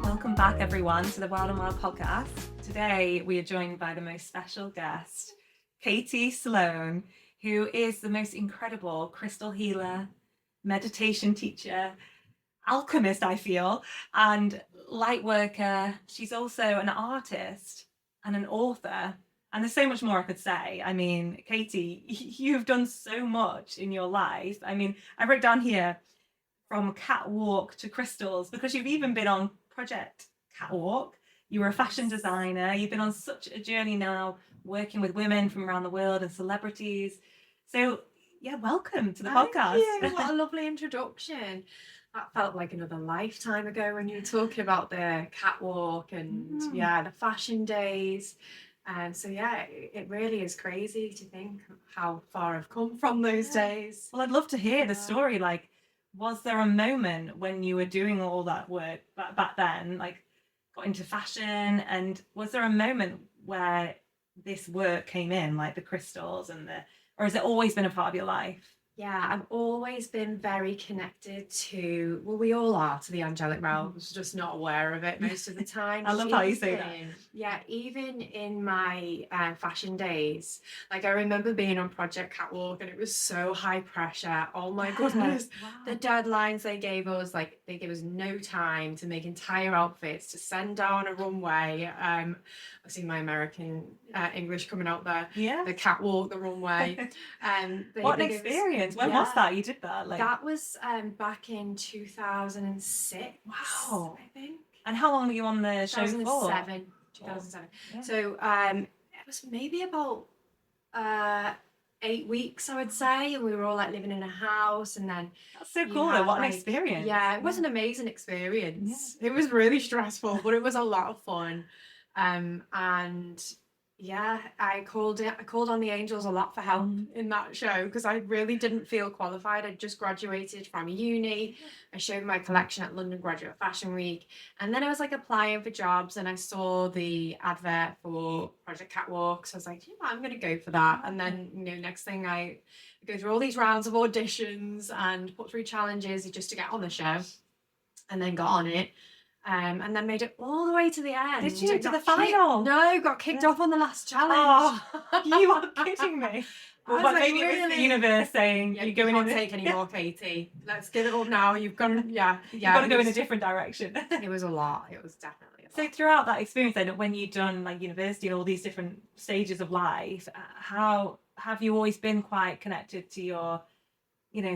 Welcome back, everyone, to the Wild and Wild podcast. Today, we are joined by the most special guest, Katy Sloane, who is the most incredible crystal healer, meditation teacher, alchemist, I feel, and light worker. She's also an artist and an author. And there's so much more I could say. I mean, Katy, you've done so much in your life. I mean, I wrote down here from catwalk to crystals, because you've even been on Project Catwalk. You were a fashion designer. You've been on such a journey now, working with women from around the world and celebrities. So, yeah, welcome to the podcast. You. What a lovely introduction. That felt like another lifetime ago when you were talking about the catwalk and the fashion days. And so, it really is crazy to think how far I've come from those days. Well, I'd love to hear the story. Like, was there a moment when you were doing all that work back then, like got into fashion, and was there a moment where this work came in, like the crystals or has it always been a part of your life? Yeah, I've always been very connected to, well, we all are, to the angelic realms, just not aware of it most of the time. I love how you say that. Yeah, even in my fashion days, like I remember being on Project Catwalk and it was so high pressure. Oh my goodness. Wow. The deadlines they gave us, like they gave us no time to make entire outfits, to send down a runway. I've seen my American English coming out there. Yeah. The catwalk, the runway. What an experience. When was that you did that? That was back in 2006. Wow. I think. And how long were you on the show for? 2007. Yeah. So it was maybe about 8 weeks, I would say. And we were all like living in a house, and then that's so cool though. What an experience. Yeah, it was an amazing experience. It was really stressful, but it was a lot of fun. And yeah, I called on the angels a lot for help in that show, because I really didn't feel qualified. I'd just graduated from uni. I showed my collection at London Graduate Fashion Week, and then I was like applying for jobs, and I saw the advert for Project Catwalk, so I was like, I'm going to go for that. And then next thing I go through all these rounds of auditions and put through challenges just to get on the show, and then got on it. And then made it all the way to the end. Did you? To the final? No, got kicked off on the last challenge. Oh, you are kidding me. Well, but maybe it was the universe saying you're going to take any more, Katy. Let's give it up now. You've got to, You've got to go in a different direction. It was a lot. It was definitely a lot. So throughout that experience then, when you've done like university and all these different stages of life, how have you always been quite connected to your,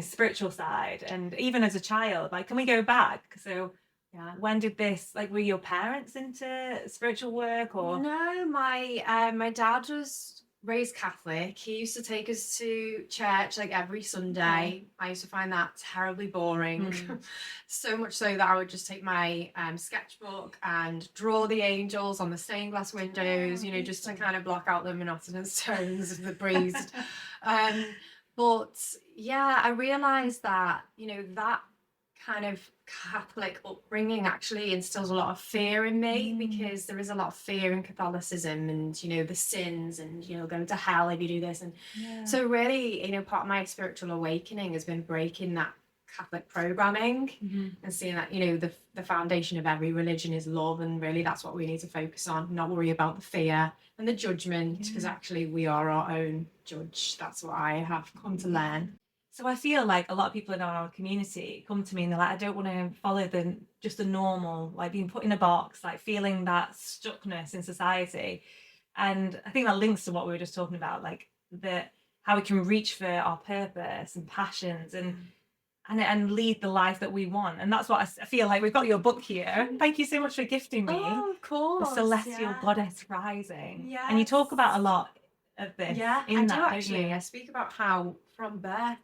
spiritual side? And even as a child, like, can we go back? So yeah, when did this, like, were your parents into spiritual work or? No, my dad was raised Catholic. He used to take us to church like every Sunday. I used to find that terribly boring. So much so that I would just take my sketchbook and draw the angels on the stained glass windows, just to kind of block out the monotonous tones of the breeze. But yeah, I realized that, that kind of Catholic upbringing actually instills a lot of fear in me, because there is a lot of fear in Catholicism, and the sins, and going to hell if you do this. And so really, part of my spiritual awakening has been breaking that Catholic programming and seeing that the foundation of every religion is love, and really that's what we need to focus on, not worry about the fear and the judgment, because actually we are our own judge. That's what I have come to learn. So I feel like a lot of people in our community come to me and they're like, I don't want to follow just the normal, like being put in a box, like feeling that stuckness in society. And I think that links to what we were just talking about, like how we can reach for our purpose and passions and lead the life that we want. And that's what I feel like. We've got your book here. Thank you so much for gifting me. Oh, of course. The Celestial Goddess Rising. Yes. And you talk about a lot of this. Yeah, I do actually. I speak about how from birth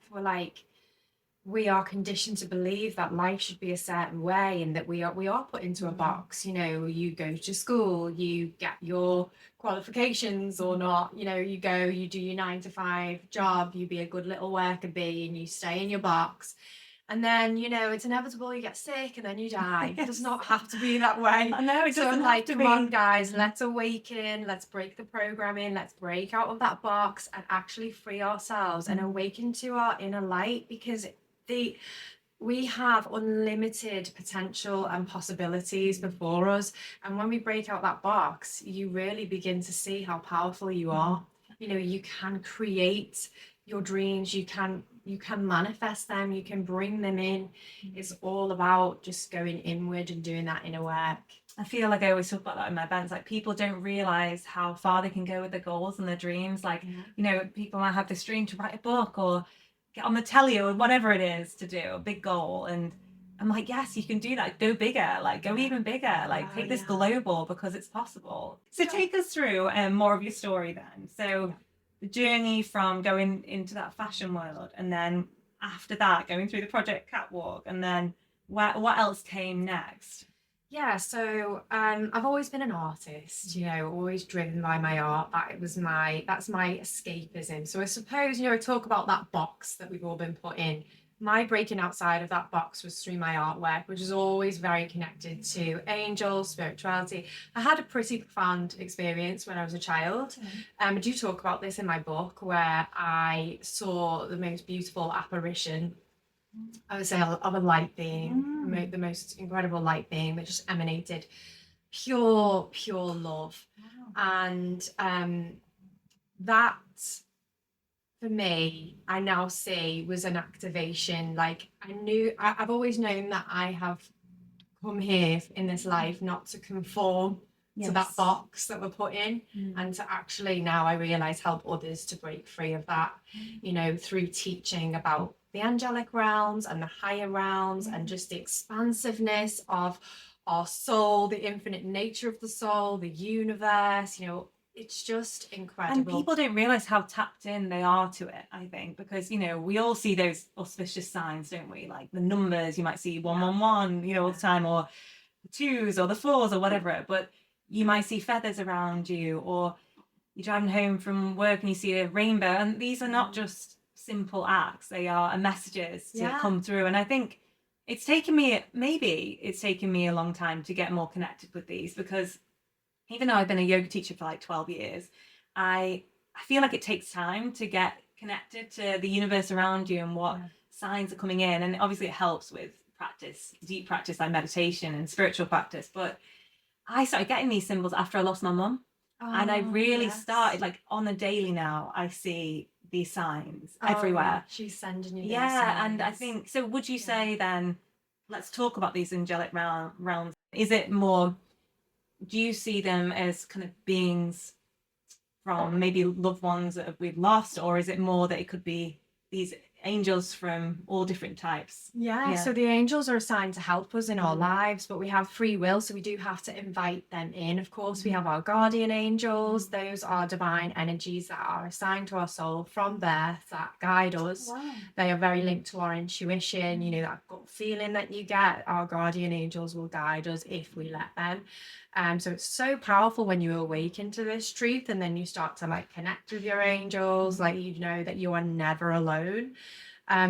we are conditioned to believe that life should be a certain way, and that we are put into a box. You go to school, you get your qualifications or not, you go, you do your 9-to-5 job, you be a good little worker bee, and you stay in your box. And then, it's inevitable you get sick and then you die. It does not have to be that way. I know, it doesn't have to be. Come on, guys, let's awaken. Let's break the programming. Let's break out of that box and actually free ourselves and awaken to our inner light, because we have unlimited potential and possibilities before us. And when we break out that box, you really begin to see how powerful you are. You know, you can create your dreams, you can manifest them, you can bring them in. It's all about just going inward and doing that inner work. I feel like I always talk about that in my events. Like, people don't realize how far they can go with their goals and their dreams. Like, you know, people might have this dream to write a book or get on the telly or whatever it is to do, a big goal. And I'm like, yes, you can do that. Go bigger, like go even bigger, like take this global, because it's possible. So take us through more of your story then. So the journey from going into that fashion world, and then after that going through the Project Catwalk, and then what else came next? Yeah, so I've always been an artist, you know, always driven by my art. That's my escapism. So I suppose, you know, I talk about that box that we've all been put in. My breaking outside of that box was through my artwork, which is always very connected to angels, spirituality. I had a pretty profound experience when I was a child. I do talk about this in my book, where I saw the most beautiful apparition, I would say, of a light being, the most incredible light being that just emanated pure love. And that, for me, I now see was an activation. Like, I've always known that I have come here in this life not to conform to that box that we're put in, and to actually, now I realize, help others to break free of that, you know, through teaching about the angelic realms and the higher realms, and just the expansiveness of our soul, the infinite nature of the soul, the universe. You know, it's just incredible. And people don't realize how tapped in they are to it, I think, because, you know, we all see those auspicious signs, don't we? Like the numbers, you might see 111, you know, all the time, or the twos or the fours or whatever, but you might see feathers around you, or you're driving home from work and you see a rainbow, and these are not just simple acts, they are messages to come through. And I think it's taken me a long time to get more connected with these, because even though I've been a yoga teacher for like 12 years, I feel like it takes time to get connected to the universe around you and what signs are coming in. And obviously it helps with practice, deep practice like meditation and spiritual practice. But I started getting these symbols after I lost my mum. And I really started, like, on a daily now, I see these signs everywhere. She's sending you these signs. And I signs. think, so would you say then, let's talk about these angelic realms. Is it more, do you see them as kind of beings from maybe loved ones that we've lost, or is it more that it could be these angels from all different types? So the angels are assigned to help us in our lives, but we have free will, so we do have to invite them in. Of course, we have our guardian angels. Those are divine energies that are assigned to our soul from birth, that guide us. They are very linked to our intuition, you know, that gut feeling that you get. Our guardian angels will guide us if we let them. So it's so powerful when you awaken to this truth, and then you start to like connect with your angels, like, you know that you are never alone.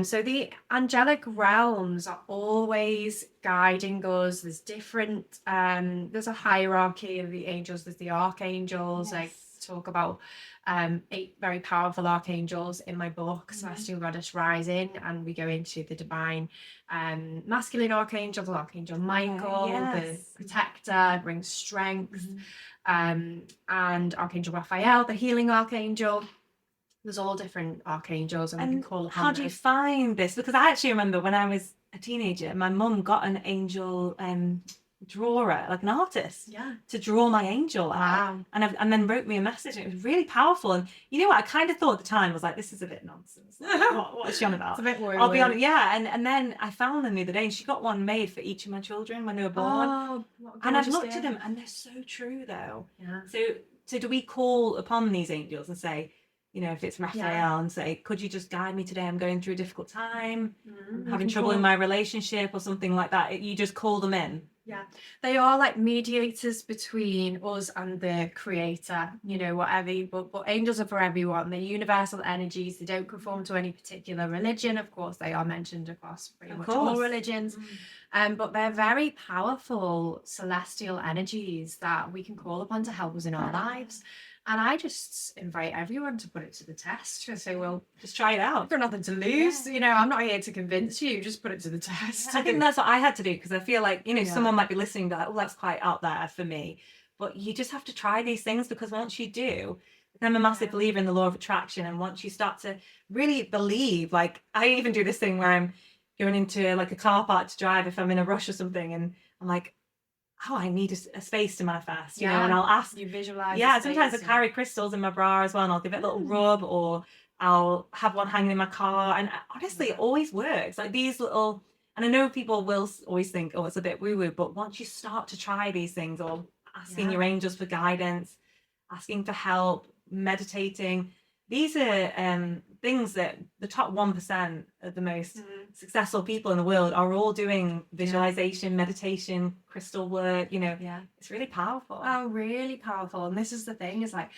So the angelic realms are always guiding us. There's different, there's a hierarchy of the angels. There's the archangels. I talk about 8 very powerful archangels in my book, Celestial Goddess Rising, and we go into the divine masculine archangel, Archangel Michael, the protector, brings strength, and Archangel Raphael, the healing archangel. There's all different archangels, and we can call upon how do you find this? Because I actually remember when I was a teenager, my mum got an angel drawer, like an artist, to draw my angel out, and then wrote me a message. And it was really powerful. And you know what? I kind of thought at the time, was like, this is a bit nonsense. What is she on about? It's a bit weird. I'll be honest. And then I found them the other day, and she got one made for each of my children when they were born. And I've looked at them, and they're so true, though. So do we call upon these angels and say, you know, if it's Raphael, and say, could you just guide me today? I'm going through a difficult time, I'm having trouble in my relationship or something like that. You just call them in. They are like mediators between us and the creator, you know, whatever. But angels are for everyone. They're universal energies. They don't conform to any particular religion. Of course, they are mentioned across pretty much all religions. But they're very powerful celestial energies that we can call upon to help us in our lives. And I just invite everyone to put it to the test. Just say, well, Just try it out. I've got nothing to lose. You know, I'm not here to convince you. Just put it to the test. I think that's what I had to do, because I feel like, you know, Yeah. someone might be listening and be like, oh, that's quite out there for me. But you just have to try these things, because once you do, I'm a massive believer in the law of attraction. And once you start to really believe, like I even do this thing where I'm going into like a car park to drive if I'm in a rush or something, and I'm like, oh, I need a space to manifest, you know, and I'll ask. You visualize. Yeah, sometimes I carry crystals in my bra as well, and I'll give it a little rub, or I'll have one hanging in my car. And honestly, it always works. Like these little, and I know people will always think, oh, it's a bit woo-woo, but once you start to try these things, or asking your angels for guidance, asking for help, meditating, these are things that the top 1% of the most successful people in the world are all doing: visualization, meditation, crystal work, you know. It's really powerful. Oh, really powerful. And this is the thing, is like,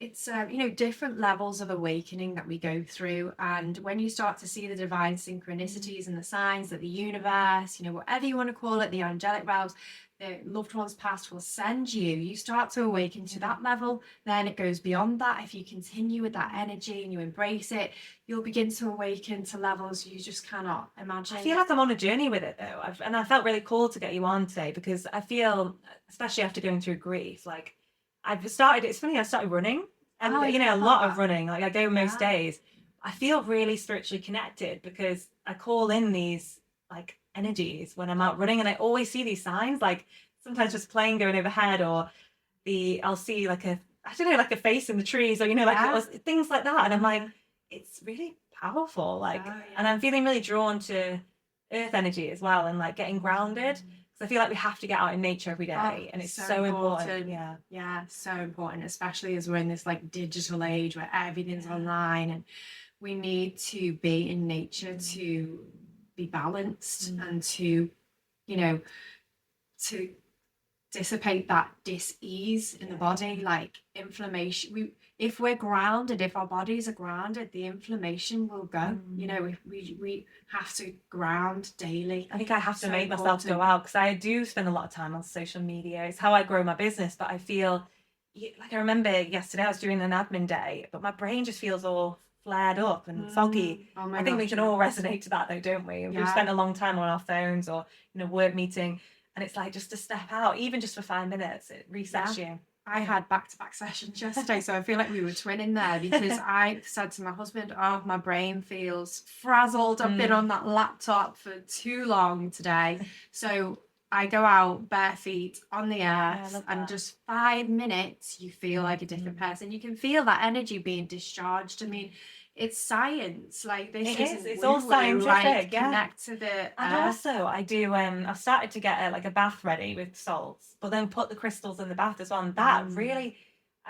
it's you know, different levels of awakening that we go through. And when you start to see the divine synchronicities and the signs that the universe, you know, whatever you want to call it, the angelic realms, the loved ones past will send you, you start to awaken to that level. Then it goes beyond that. If you continue with that energy and you embrace it, you'll begin to awaken to levels you just cannot imagine. I feel like I'm on a journey with it though. And I felt really cool to get you on today, because I feel, especially after going through grief, like it's funny, I started running, and you know, a lot of running, like I go most days. I feel really spiritually connected, because I call in these like energies when I'm out running, and I always see these signs, like sometimes just plane going overhead, or I'll see like I don't know, like a face in the trees, or you know, like things like that, and I'm like, it's really powerful, like, and I'm feeling really drawn to earth energy as well, and like getting grounded, because I feel like we have to get out in nature every day, and it's so important. So important, especially as we're in this like digital age where everything's online, and we need to be in nature to be balanced and to, you know, to dissipate that dis-ease in the body, like inflammation. If we're grounded, if our bodies are grounded, the inflammation will go. You know, we have to ground daily. I think I have to make myself go out, because I do spend a lot of time on social media. It's how I grow my business, but I feel like, I remember yesterday I was doing an admin day, but my brain just feels all flared up and foggy. I think we can all resonate to that though, don't we? We've spent a long time on our phones, or you know, work meeting, and it's like, just to step out, even just for 5 minutes, it resets you. I had back-to-back sessions yesterday, so I feel like we were twinning there, because I said to my husband, oh, my brain feels frazzled. I've been on that laptop for too long today. So I go out bare feet on the earth, and just 5 minutes, you feel like a different person. You can feel that energy being discharged. I mean, it's science. Like, this is it's all scientific. Like, connect to the and also I do I've started to get like a bath ready with salts, but then put the crystals in the bath as well, and that really,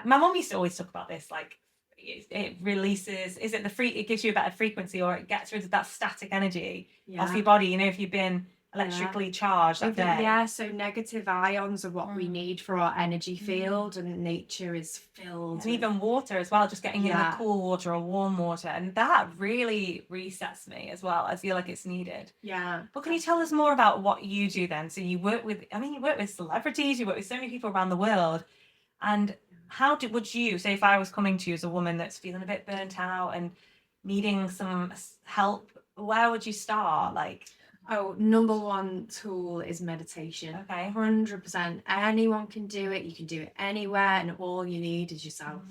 my mom used to always talk about this, like it releases, is it it gives you a better frequency, or it gets rid of that static energy off your body, you know, if you've been electrically charged that day. So negative ions are what we need for our energy field, and nature is filled. And even water as well, just getting in the cool water or warm water, and that really resets me as well. I feel like it's needed. But can you tell us more about what you do then? So you work with, you work with celebrities, you work with so many people around the world, and how would you say, if I was coming to you as a woman that's feeling a bit burnt out and needing some help, where would you start? Like, number one tool is meditation. 100%. Anyone can do it. You can do it anywhere, and all you need is yourself.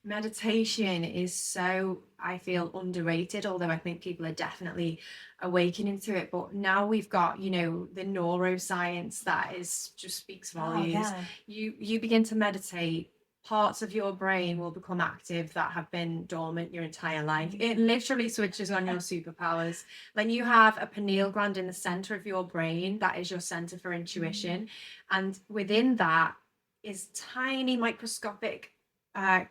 Meditation is so, I feel, underrated, although I think people are definitely awakening to it. But now we've got, you know, the neuroscience that just speaks volumes. You begin to meditate, parts of your brain will become active that have been dormant your entire life. It literally switches on your superpowers. Then you have a pineal gland in the center of your brain that is your center for intuition, and within that is tiny microscopic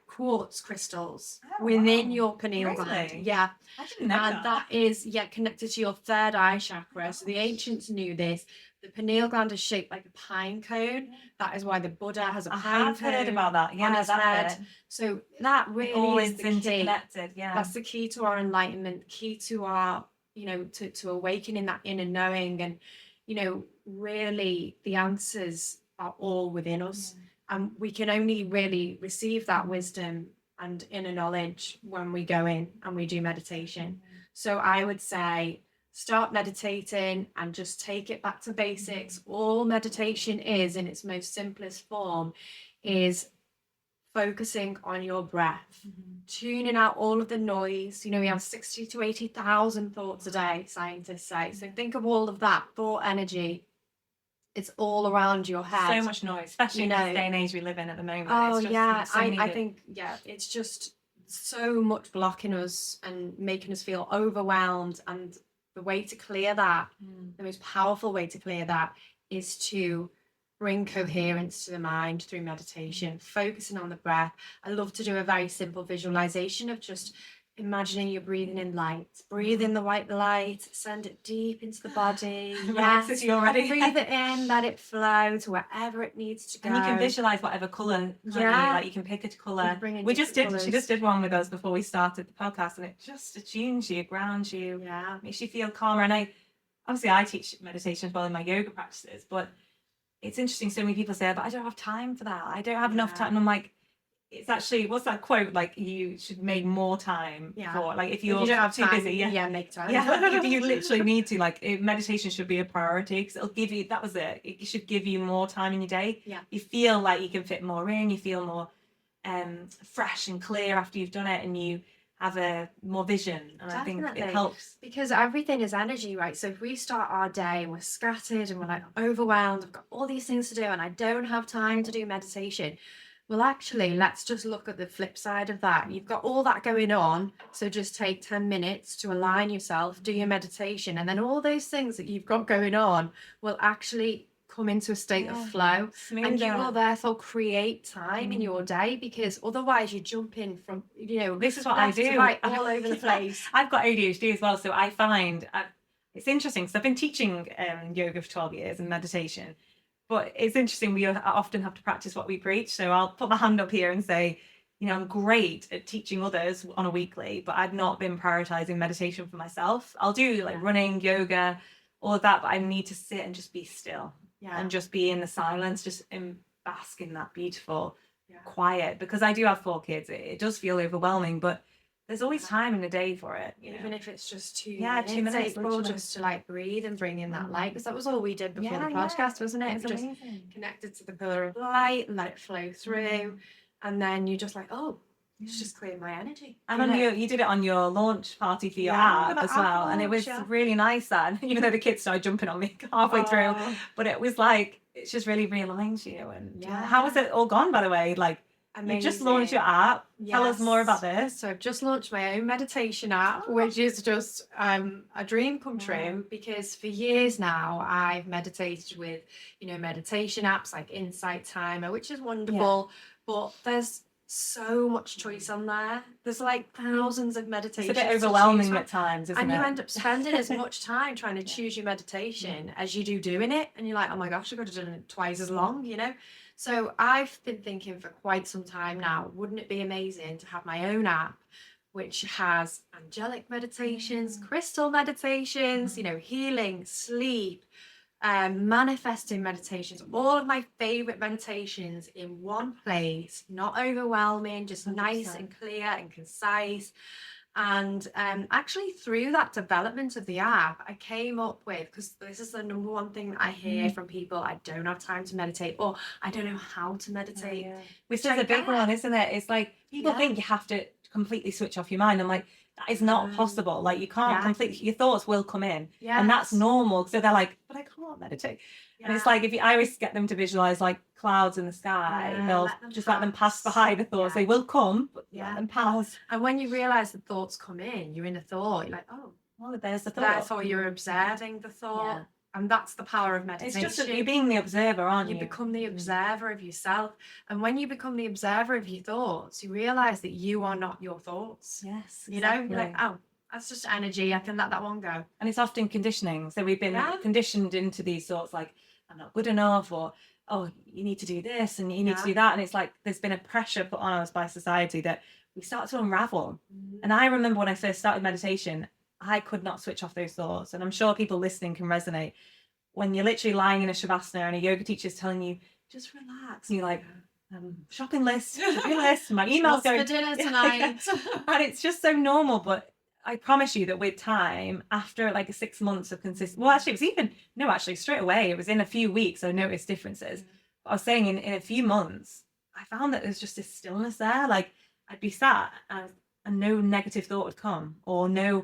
quartz crystals within your pineal gland. I didn't know and that is connected to your third eye chakra. So the ancients knew this. The pineal gland is shaped like a pine cone. That is why the Buddha has a pine cone. I've heard about that. On his head. So that really is the key. Connected. That's the key to our enlightenment, key to our, you know, to awakening that inner knowing. And, you know, really the answers are all within us. And we can only really receive that wisdom and inner knowledge when we go in and we do meditation. So I would say start meditating and just take it back to basics. All meditation is, in its most simplest form, is focusing on your breath, tuning out all of the noise. You know, we have 60 to 80,000 thoughts a day, scientists say. So think of all of that thought energy. It's all around your head. So much noise, especially in this day and age we live in at the moment. Oh, it's just, yeah. so I think, it's just so much blocking us and making us feel overwhelmed. And the way to clear that, the most powerful way to clear that, is to bring coherence to the mind through meditation, focusing on the breath. I love to do a very simple visualization of just imagining you're breathing in light. Breathe in the white light, send it deep into the body. Yes, you already. Breathe it in, let it flow to wherever it needs to go. And you can visualize whatever colour. Yeah. Like you can pick a colour. Colours. She just did one with us before we started the podcast, and it just attunes you, grounds you, makes you feel calmer. And I teach meditation as well in my yoga practices, but it's interesting. So many people say, but I don't have time for that. I don't have enough time. And I'm like, it's actually, what's that quote? Like, you should make more time for, like, if you don't have too time, busy, make time. You literally need to, like, meditation should be a priority, because it'll give you, that was it should give you more time in your day. You feel like you can fit more in, you feel more fresh and clear after you've done it, and you have a more vision. And Definitely. I think it helps, because everything is energy, right? So if we start our day and we're scattered and we're like overwhelmed, I've got all these things to do and I don't have time to do meditation. Well, actually, let's just look at the flip side of that. You've got all that going on, so just take 10 minutes to align yourself, do your meditation, and then all those things that you've got going on will actually come into a state of flow. And you will therefore create time in your day, because otherwise you jump in from, this is what I do, right, all over the place. I've got ADHD as well, so I find it's interesting, because I've been teaching yoga for 12 years and meditation. But it's interesting, we often have to practice what we preach. So I'll put my hand up here and say, I'm great at teaching others on a weekly, but I've not been prioritizing meditation for myself. I'll do like running, yoga, all of that, but I need to sit and just be still and just be in the silence, just bask in that beautiful quiet. Because I do have 4 kids. It does feel overwhelming, but there's always time in the day for it. Even if it's just 2 minutes. 2 minutes. April, just to like breathe and bring in that light. Because that was all we did before the podcast, wasn't it? It's just amazing. Connected to the pillar of light and let it flow through. And then you're just like, it's just cleared my energy. And you did it on your launch party for your app as well. And it was really nice that, even though the kids started jumping on me halfway through, but it was like, it's just really realigned you. And how was it all gone, by the way? Like, you just launched your app. Tell us more about this. So I've just launched my own meditation app, which is just a dream come true, because for years now I've meditated with, meditation apps like Insight Timer, which is wonderful, but there's so much choice on there. There's like thousands of meditations. It's a bit overwhelming at times, isn't it? And you end up spending as much time trying to choose your meditation as you do doing it. And you're like, oh my gosh, I could have done it twice as long, So I've been thinking for quite some time now, wouldn't it be amazing to have my own app which has angelic meditations, crystal meditations, healing, sleep, manifesting meditations, all of my favorite meditations in one place, not overwhelming, just 100%. Nice and clear and concise. And actually through that development of the app, I came up with, because this is the number one thing that I hear from people, I don't have time to meditate, or I don't know how to meditate. Which is a big one, isn't it? It's like, people think you have to completely switch off your mind. I'm like, that is not possible. Like, you can't completely, your thoughts will come in, and that's normal. So they're like, but I can't meditate. And it's like, I always get them to visualize like clouds in the sky, they'll let them pass by the thoughts. They will come, but let them pass. And when you realize the thoughts come in, you're in a thought, you're like, oh, well, there's the thought. Therefore you're observing the thought. And that's the power of meditation. It's just that you're being the observer, aren't you? You become the observer of yourself. And when you become the observer of your thoughts, you realize that you are not your thoughts. Yes, exactly. You're like, oh, that's just energy, I can let that one go. And it's often conditioning. So we've been conditioned into these thoughts like, I'm not good enough, or oh, you need to do this and you need to do that. And it's like there's been a pressure put on us by society that we start to unravel. And I remember when I first started meditation, I could not switch off those thoughts. And I'm sure people listening can resonate. When you're literally lying in a shavasana and a yoga teacher is telling you, just relax. And you're like, shopping list, to-do list, my emails What's going for dinner Yeah, tonight? and it's just so normal. But I promise you that with time, after like 6 months of consistent, well, actually, it was even no, actually, straight away, it was in a few weeks I noticed differences. But I was saying in a few months, I found that there's just this stillness there. Like I'd be sat and no negative thought would come, or need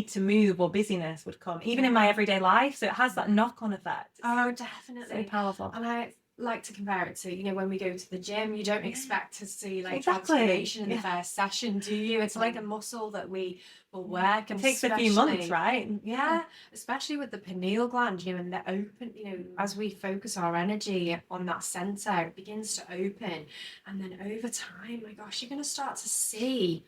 to move or busyness would come, even in my everyday life. So it has that knock-on effect. It's Oh, so definitely. powerful. And I like to compare it to, when we go to the gym, you don't expect to see like Exactly. transformation in the first session, do you? It's like a muscle that we will work, It and takes a few months, especially, right? yeah, especially with the pineal gland, and the open, as we focus our energy on that center, it begins to open, and then over time, my gosh, you're going to start to see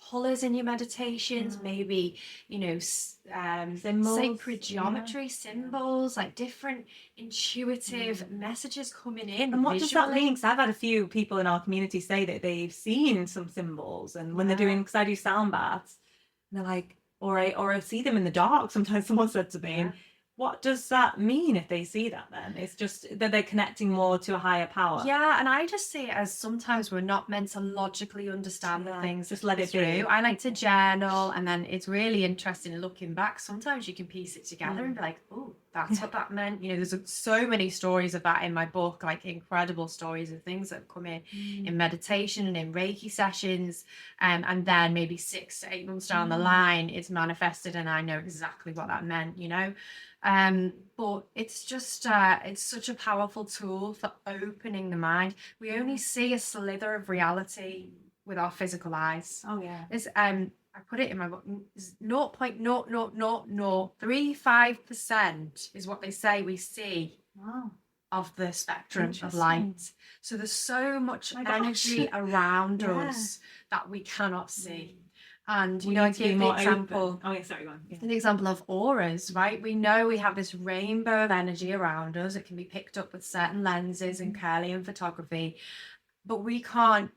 colors in your meditations, maybe Symbols, sacred geometry, symbols, like different intuitive messages coming in. And what does that visually. mean? Because I've had a few people in our community say that they've seen some symbols, and when they're doing, because I do sound baths, and they're like, or I see them in the dark. Sometimes someone said to me, and what does that mean if they see that? Then it's just that they're connecting more to a higher power. Yeah, and I just see it as sometimes we're not meant to logically understand the things. Just let it be. I like to journal, and then it's really interesting looking back. Sometimes you can piece it together and be like, oh, that's what that meant. There's so many stories of that in my book, like incredible stories of things that have come in meditation and in Reiki sessions. And then maybe 6 to 8 months down the line, it's manifested, and I know exactly what that meant, but it's just it's such a powerful tool for opening the mind. We only see a slither of reality with our physical eyes. Oh yeah. It's I put it in my book, 0.00035% is what they say we see of the spectrum of light. So there's so much energy around us that we cannot see. And I give the example. Oh yeah, sorry, go on. An example of auras, right? We know we have this rainbow of energy around us. It can be picked up with certain lenses and Kirlian photography, but we can't.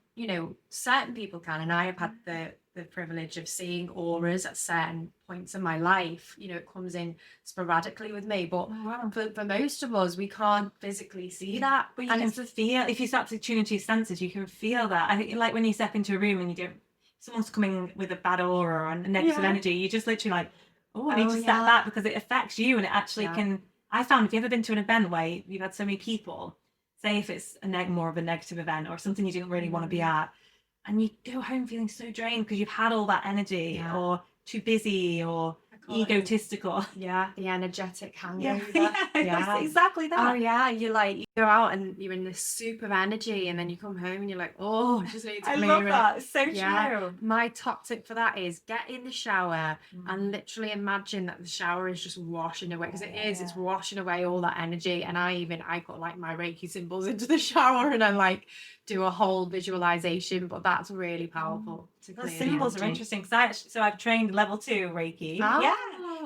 Certain people can, and I have had the privilege of seeing auras at certain points in my life. It comes in sporadically with me, but for most of us, we can't physically see that. But you can feel, if you start to tune into your senses, you can feel that. I think, like when you step into a room and you don't. Someone's coming with a bad aura or a negative energy, you just literally like, I need to step back, because it affects you, and it actually can. I found, if you've ever been to an event where you've had so many people, say if it's more of a negative event or something you didn't really want to be at, and you go home feeling so drained because you've had all that energy, or too busy, or egotistical. The energetic hangover. Exactly that. Oh yeah, you go out and you're in this soup of energy, and then you come home and you're like, I just need to clear it. I love that. It's so true. My top tip for that is get in the shower and literally imagine that the shower is just washing away, because it's washing away all that energy. And I put like my Reiki symbols into the shower, and I like do a whole visualization, but that's really powerful. The symbols are interesting, because I've trained level 2 Reiki.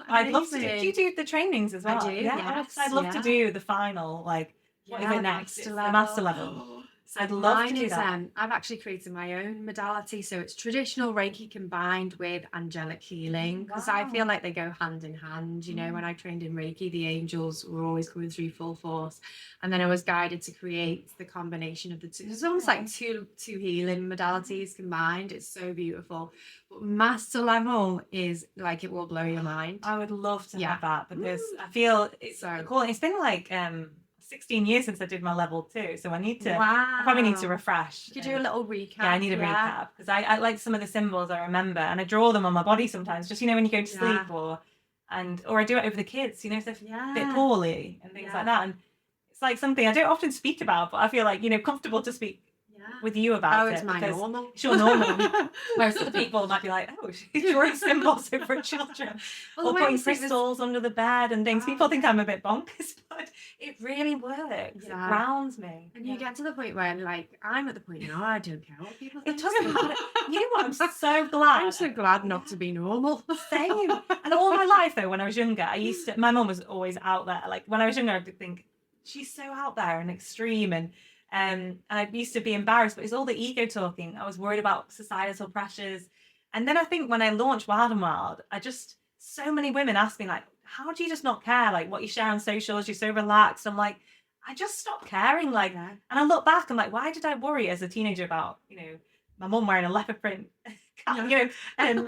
I'd love to do you do the trainings as well? I do, I'd love to do the final, like, what is it next? It's the master level. So I'd love to do that. I've actually created my own modality, so it's traditional Reiki combined with angelic healing, because I feel like they go hand in hand. When I trained in Reiki, the angels were always coming through full force, and then I was guided to create the combination of the two. It's almost like two healing modalities combined. It's so beautiful. But master level is like, it will blow your mind. I would love to have that, because I feel it's so cool. It's been like 16 years since I did my level 2, so I need to. I probably need to refresh. Could you do a little recap? Yeah, I need a recap, because I like some of the symbols I remember, and I draw them on my body sometimes. Just when you go to sleep, or I do it over the kids. If they're a bit poorly and things like that, and it's like something I don't often speak about, but I feel like comfortable to speak with you about it. It's my normal. It's your normal. Whereas other people might be like, she's drawing symbols over children, or putting crystals under the bed and things. People think I'm a bit bonkers, but it really works. It grounds me. And you get to the point where, like, I'm at the point now, I don't care what people think. It doesn't matter. You know what? I'm so glad. I'm so glad not to be normal. Same. And all my life, though, when I was younger, my mum was always out there. Like, when I was younger, I'd think, she's so out there and extreme, and I used to be embarrassed, but it's all the ego talking. I was worried about societal pressures. And then I think when I launched Wild and Wild, so many women ask me, like, how do you just not care? Like, what you share on socials, you're so relaxed. I'm like, I just stopped caring. Like, Yeah. and I look back, I'm like, why did I worry as a teenager about, my mum wearing a leopard print,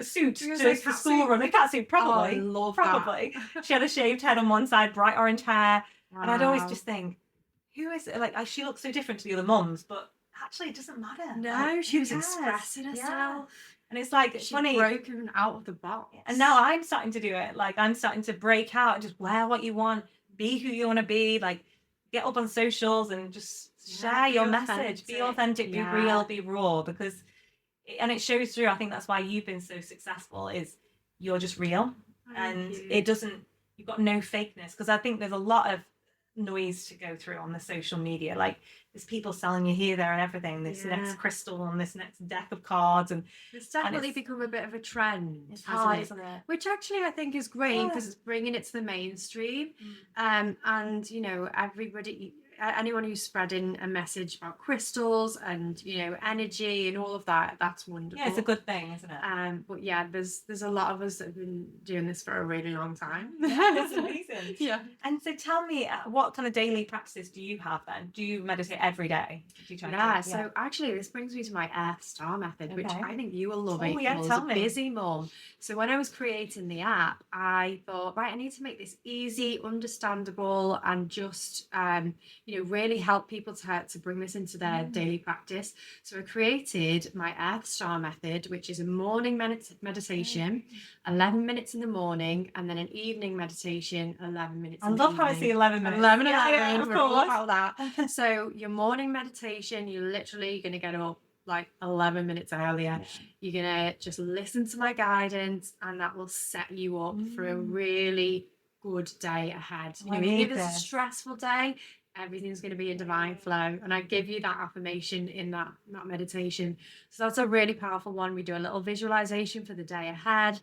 suit She was to like, the cat school suit. run? A cat suit, Oh, I probably. love Probably. that. She had a shaved head on one side, bright orange hair. And I'd always Wow. just think, who is it? Like, she looks so different to the other mums, but actually, it doesn't matter. No, Like, she who was cares? expressing Yeah. herself. And it's like, it's She'd funny. broken out of the box. And now I'm starting to do it. Like, I'm starting to break out and just wear what you want, be who you want to be. Like, get up on socials and just share your message. Be authentic, be real, be raw. Because, and it shows through. I think that's why you've been so successful. Is you're just real, and it doesn't. You've got no fakeness. Because I think there's a lot of noise to go through on the social media. Like, there's people selling you here, there, and everything. This next crystal and this next deck of cards, and it's definitely become a bit of a trend. It's hard, isn't it? Which actually I think is great because it's bringing it to the mainstream. And everybody, anyone who's spreading a message about crystals and energy and all of that, that's wonderful. Yeah, it's a good thing, isn't it? But yeah, there's a lot of us that have been doing this for a really long time. Yeah, that's amazing. Yeah. And so tell me, what kind of daily practices do you have then? Do you meditate every day? Do you try to? So actually this brings me to my Earth Star method, which I think you will love. Oh, yeah, tell me. Busy mom. So when I was creating the app, I thought, right, I need to make this easy, understandable, and just really help people to bring this into their daily practice. So I created my Earth Star method, which is a morning meditation, 11 minutes in the morning, and then an evening meditation, 11 minutes in the evening. I love how I see 11 minutes. 11 of we're all course. about that. So your morning meditation, you're literally going to get up like 11 minutes earlier. You're going to just listen to my guidance, and that will set you up for a really good day ahead. Even if it's a stressful day, everything's going to be in divine flow. And I give you that affirmation in that meditation. So that's a really powerful one. We do a little visualization for the day ahead.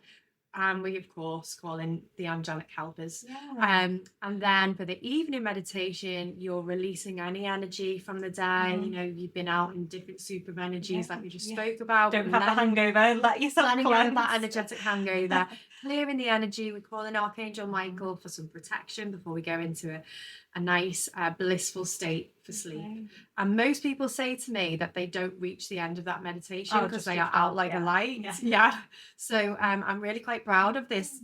And we, of course, call in the angelic helpers. And then for the evening meditation, you're releasing any energy from the day. You've been out in different super energies like we just spoke about. Don't have the hangover. Let yourself cleanse. That energetic hangover. Clearing the energy. We call in Archangel Michael for some protection before we go into a nice blissful state for sleep. And most people say to me that they don't reach the end of that meditation because they are out like a light. So I'm really quite proud of this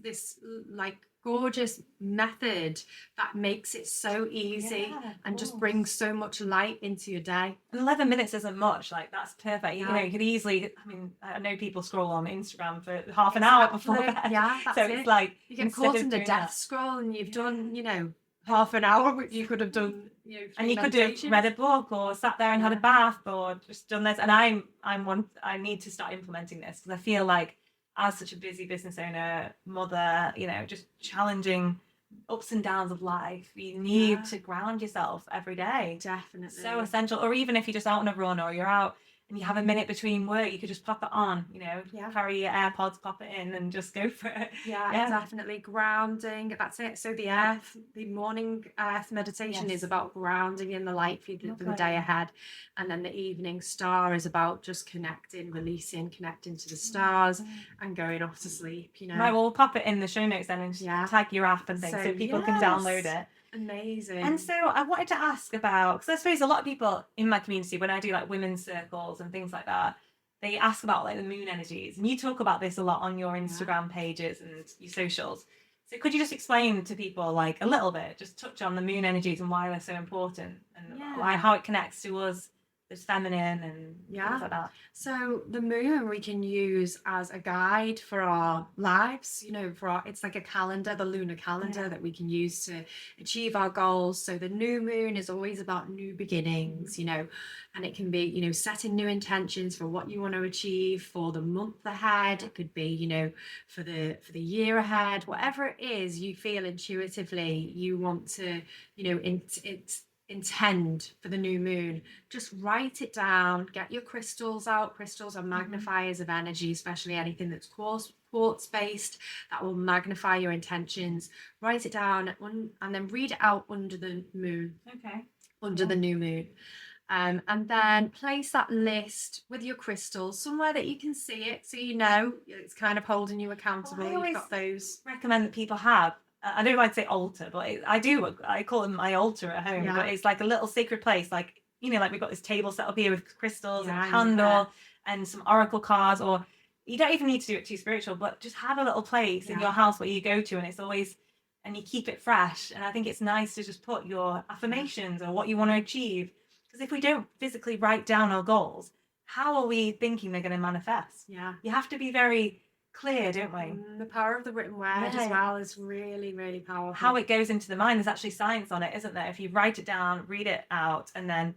like gorgeous method that makes it so easy and just brings so much light into your day. And 11 minutes isn't much. Like, that's perfect. You could easily, I know people scroll on Instagram for half an hour before bed. That's so it's like, you get caught in the death scroll and you've done half an hour, which you could have done and you could have read a book or sat there and had a bath or just done this. And I need to start implementing this because I feel like, as such a busy business owner, mother, just challenging ups and downs of life, you need to ground yourself every day. Definitely. So essential. Or even if you're just out on a run or you're out and you have a minute between work, you could just pop it on, carry your AirPods, pop it in and just go for it. Definitely grounding. That's it. So the morning earth meditation is about grounding in the light for the day ahead. And then the evening star is about just connecting, releasing, connecting to the stars and going off to sleep, Right, well, we'll pop it in the show notes then and just tag your app and things so people can download it. Amazing. And so I wanted to ask about, because I suppose a lot of people in my community, when I do like women's circles and things like that, they ask about like the moon energies, and you talk about this a lot on your Instagram pages and your socials. So could you just explain to people like a little bit, just touch on the moon energies and why they're so important and how it connects to us, this feminine and things like that? So the moon we can use as a guide for our lives, it's like a calendar, the lunar calendar that we can use to achieve our goals. So the new moon is always about new beginnings, and it can be, setting new intentions for what you want to achieve for the month ahead. It could be, for the year ahead, whatever it is you feel intuitively you want to, intend for the new moon. Just write it down, get your crystals out. Crystals are magnifiers of energy, especially anything that's quartz based, that will magnify your intentions. Write it down and then read it out under the moon. Under the new moon. And then place that list with your crystals somewhere that you can see it, so it's kind of holding you accountable. Well, I You've got those. recommend that people have I don't like to say altar, but I call it my altar at home. Yeah. But it's like a little sacred place, like, like we've got this table set up here with crystals and a Yeah, candle yeah. and some oracle cards, or you don't even need to do it too spiritual, but just have a little place in Yeah. your house where you go to, and it's always, and you keep it fresh. And I think it's nice to just put your affirmations or what you want to achieve, because if we don't physically write down our goals, how are we thinking they're going to manifest? Yeah. You have to be very clear, don't we? The power of the written word as Yeah. well is really, really powerful. How it goes into the mind, there's actually science on it, isn't there? If you write it down, read it out, and then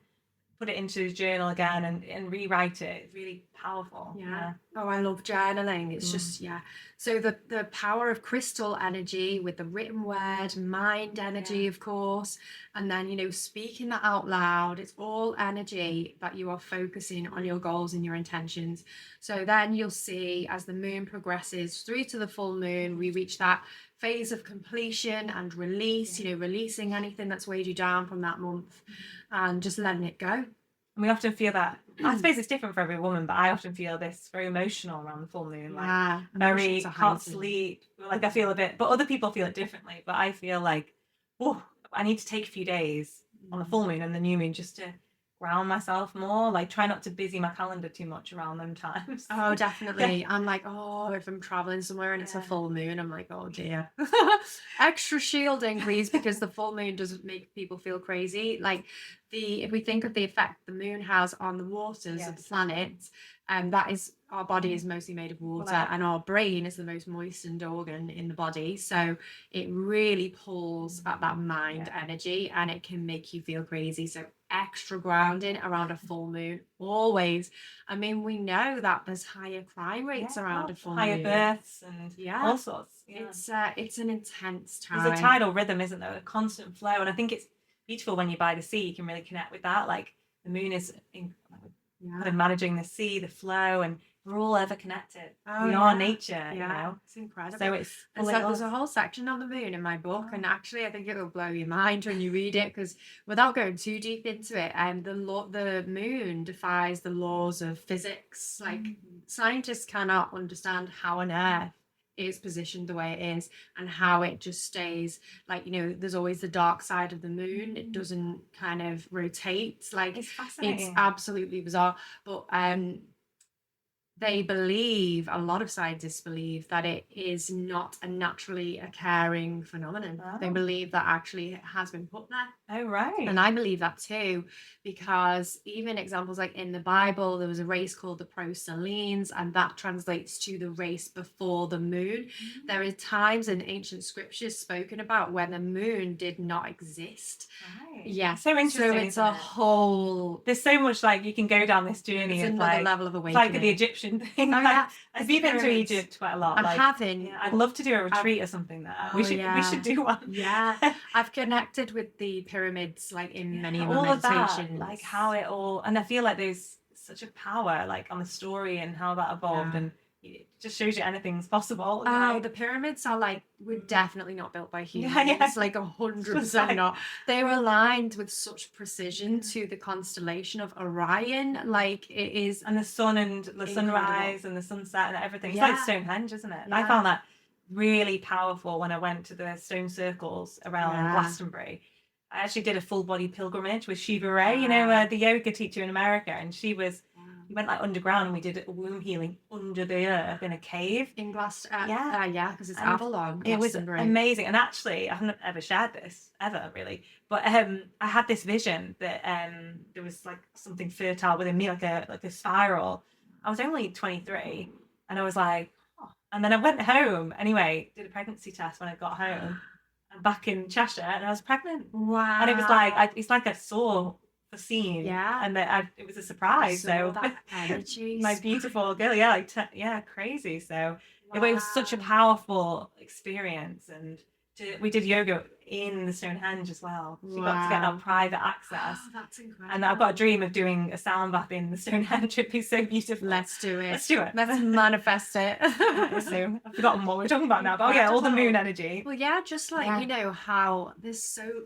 put it into the journal again and rewrite it, it's really powerful. Yeah. Oh, I love journaling. It's just, yeah. So the power of crystal energy with the written word, mind energy, of course, and then, speaking that out loud, it's all energy that you are focusing on your goals and your intentions. So then you'll see as the moon progresses through to the full moon, we reach that phase of completion and release, releasing anything that's weighed you down from that month and just letting it go. And we often feel that, I suppose it's different for every woman, but I often feel this very emotional around the full moon, like very can't sleep, like I feel a bit, but other people feel it differently. But I feel like, oh, I need to take a few days on the full moon and the new moon just to ground myself more, like try not to busy my calendar too much around them times. Oh, definitely. I'm like, oh, if I'm traveling somewhere and it's a full moon, I'm like, oh dear. Extra shielding, please, because the full moon doesn't make people feel crazy. Like if we think of the effect the moon has on the waters of the planet, that is, our body is mostly made of water, and our brain is the most moistened organ in the body. So it really pulls at that mind energy, and it can make you feel crazy. So extra grounding around a full moon, always. I mean, we know that there's higher crime rates around a full moon. Higher births and all sorts. Yeah. It's an intense time. There's a tidal rhythm, isn't there? A constant flow. And I think it's beautiful when you're by the sea, you can really connect with that. Like the moon is kind of managing the sea, the flow, and we're all ever connected. We are nature, It's incredible. So there's a whole section on the moon in my book, and actually I think it will blow your mind when you read it, because without going too deep into it, the moon defies the laws of physics. Like scientists cannot understand how on earth is positioned the way it is, and how it just stays, like, there's always the dark side of the moon. It doesn't kind of rotate. Like, it's fascinating. It's absolutely bizarre. But they believe, a lot of scientists believe, that it is not a naturally occurring phenomenon. They believe that actually it has been put there. Oh, right. And I believe that too, because even examples like in the Bible, there was a race called the Proselines, and that translates to the race before the moon. There are times in ancient scriptures spoken about when the moon did not exist. Right. Yeah. So interesting. So it's a whole... There's so much, like, you can go down this journey. It's of another like, level of awakening. Like the Egyptian thing. Oh, yeah. I've been to Egypt quite a lot. I haven't. Yeah, I'd love to do a retreat or something there. We should do one. Yeah. I've connected with the pyramids, like in many of my all meditations. of that, like how it all, and I feel like there's such a power, like on the story and how that evolved, and it just shows you anything's possible. The pyramids are we're definitely not built by humans. Like 100% not. They were aligned with such precision to the constellation of Orion. Like it is, and the sun and the sunrise and the sunset and everything. It's like Stonehenge, isn't it? I found that really powerful when I went to the stone circles around Glastonbury. I actually did a full body pilgrimage with Shiva Ray, the yoga teacher in America, and she was. We went underground, and we did a womb healing under the earth in a cave in Glastonbury. Because it's and Avalon. It was amazing, and actually, I haven't ever shared this ever really, but I had this vision that there was like something fertile within me, like a spiral. I was only 23, and I was like, oh. And then I went home anyway, did a pregnancy test when I got home. I'm back in Cheshire, and I was pregnant. Wow! And it was like it's like I saw the scene, and it was a surprise. So that energy, my beautiful girl, crazy. So it was such a powerful experience, and we did yoga in the Stonehenge as well. So we got to get that private access. Oh, that's incredible. And I've got a dream of doing a sound bath in the Stonehenge. It'd be so beautiful. Let's do it. Let's manifest it. So I've forgotten what we're talking about now, but all the moon energy. Well, just like how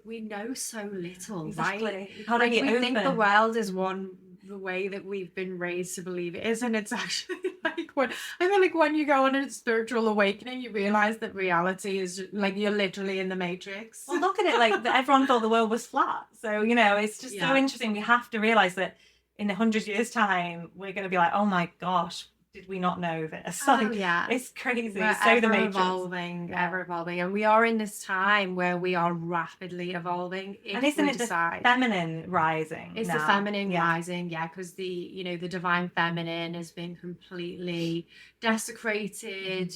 we know so little, exactly. Right? Like we think the world is the way that we've been raised to believe it is, and it's actually I feel like when you go on a spiritual awakening, you realize that reality is like you're literally in the matrix. Well, look at it, like everyone thought the world was flat. So, it's just so interesting. We have to realize that in 100 years' time, we're going to be like, oh my gosh, did we not know this? Oh yeah, it's crazy. we're It's so the ever matrix. evolving, ever evolving, and we are in this time where we are rapidly evolving. And isn't it the feminine rising? It's the feminine rising, because the divine feminine has been completely desecrated,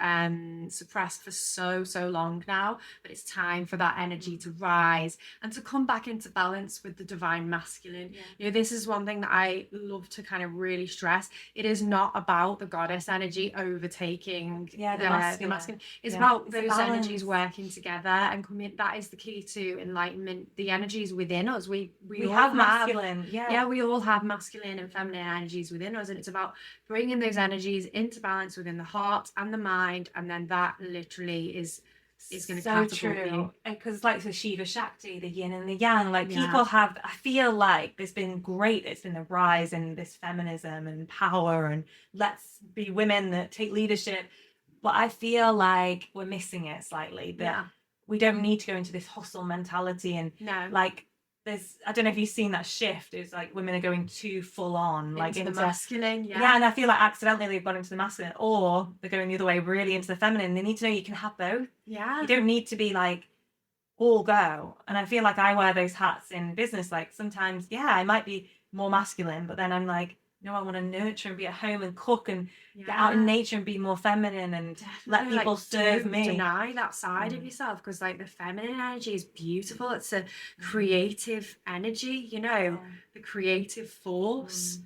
and suppressed for so long now. But it's time for that energy to rise and to come back into balance with the divine masculine. This is one thing that I love to kind of really stress. It is not about the goddess energy overtaking the masculine. It's about those energies working together and coming. That is the key to enlightenment. The energies within us. We all have masculine. We all have masculine and feminine energies within us, and it's about bringing those energies into balance within the heart and the mind, and then that literally is going to catapult you. Because like the Shiva Shakti, the yin and the yang, like people have, I feel like there's been it's been the rise in this feminism and power and let's be women that take leadership, but I feel like we're missing it slightly, that we don't need to go into this hustle mentality and like I don't know if you've seen that shift. It's like women are going too full on, like into the masculine. And I feel like accidentally they've gone into the masculine, or they're going the other way, really into the feminine. They need to know you can have both. You don't need to be like all go. And I feel like I wear those hats in business. Like sometimes, I might be more masculine, but then I'm like, I want to nurture and be at home and cook and get out in nature and be more feminine and let people serve me. Deny that side of yourself, because like the feminine energy is beautiful. It's a creative energy, the creative force.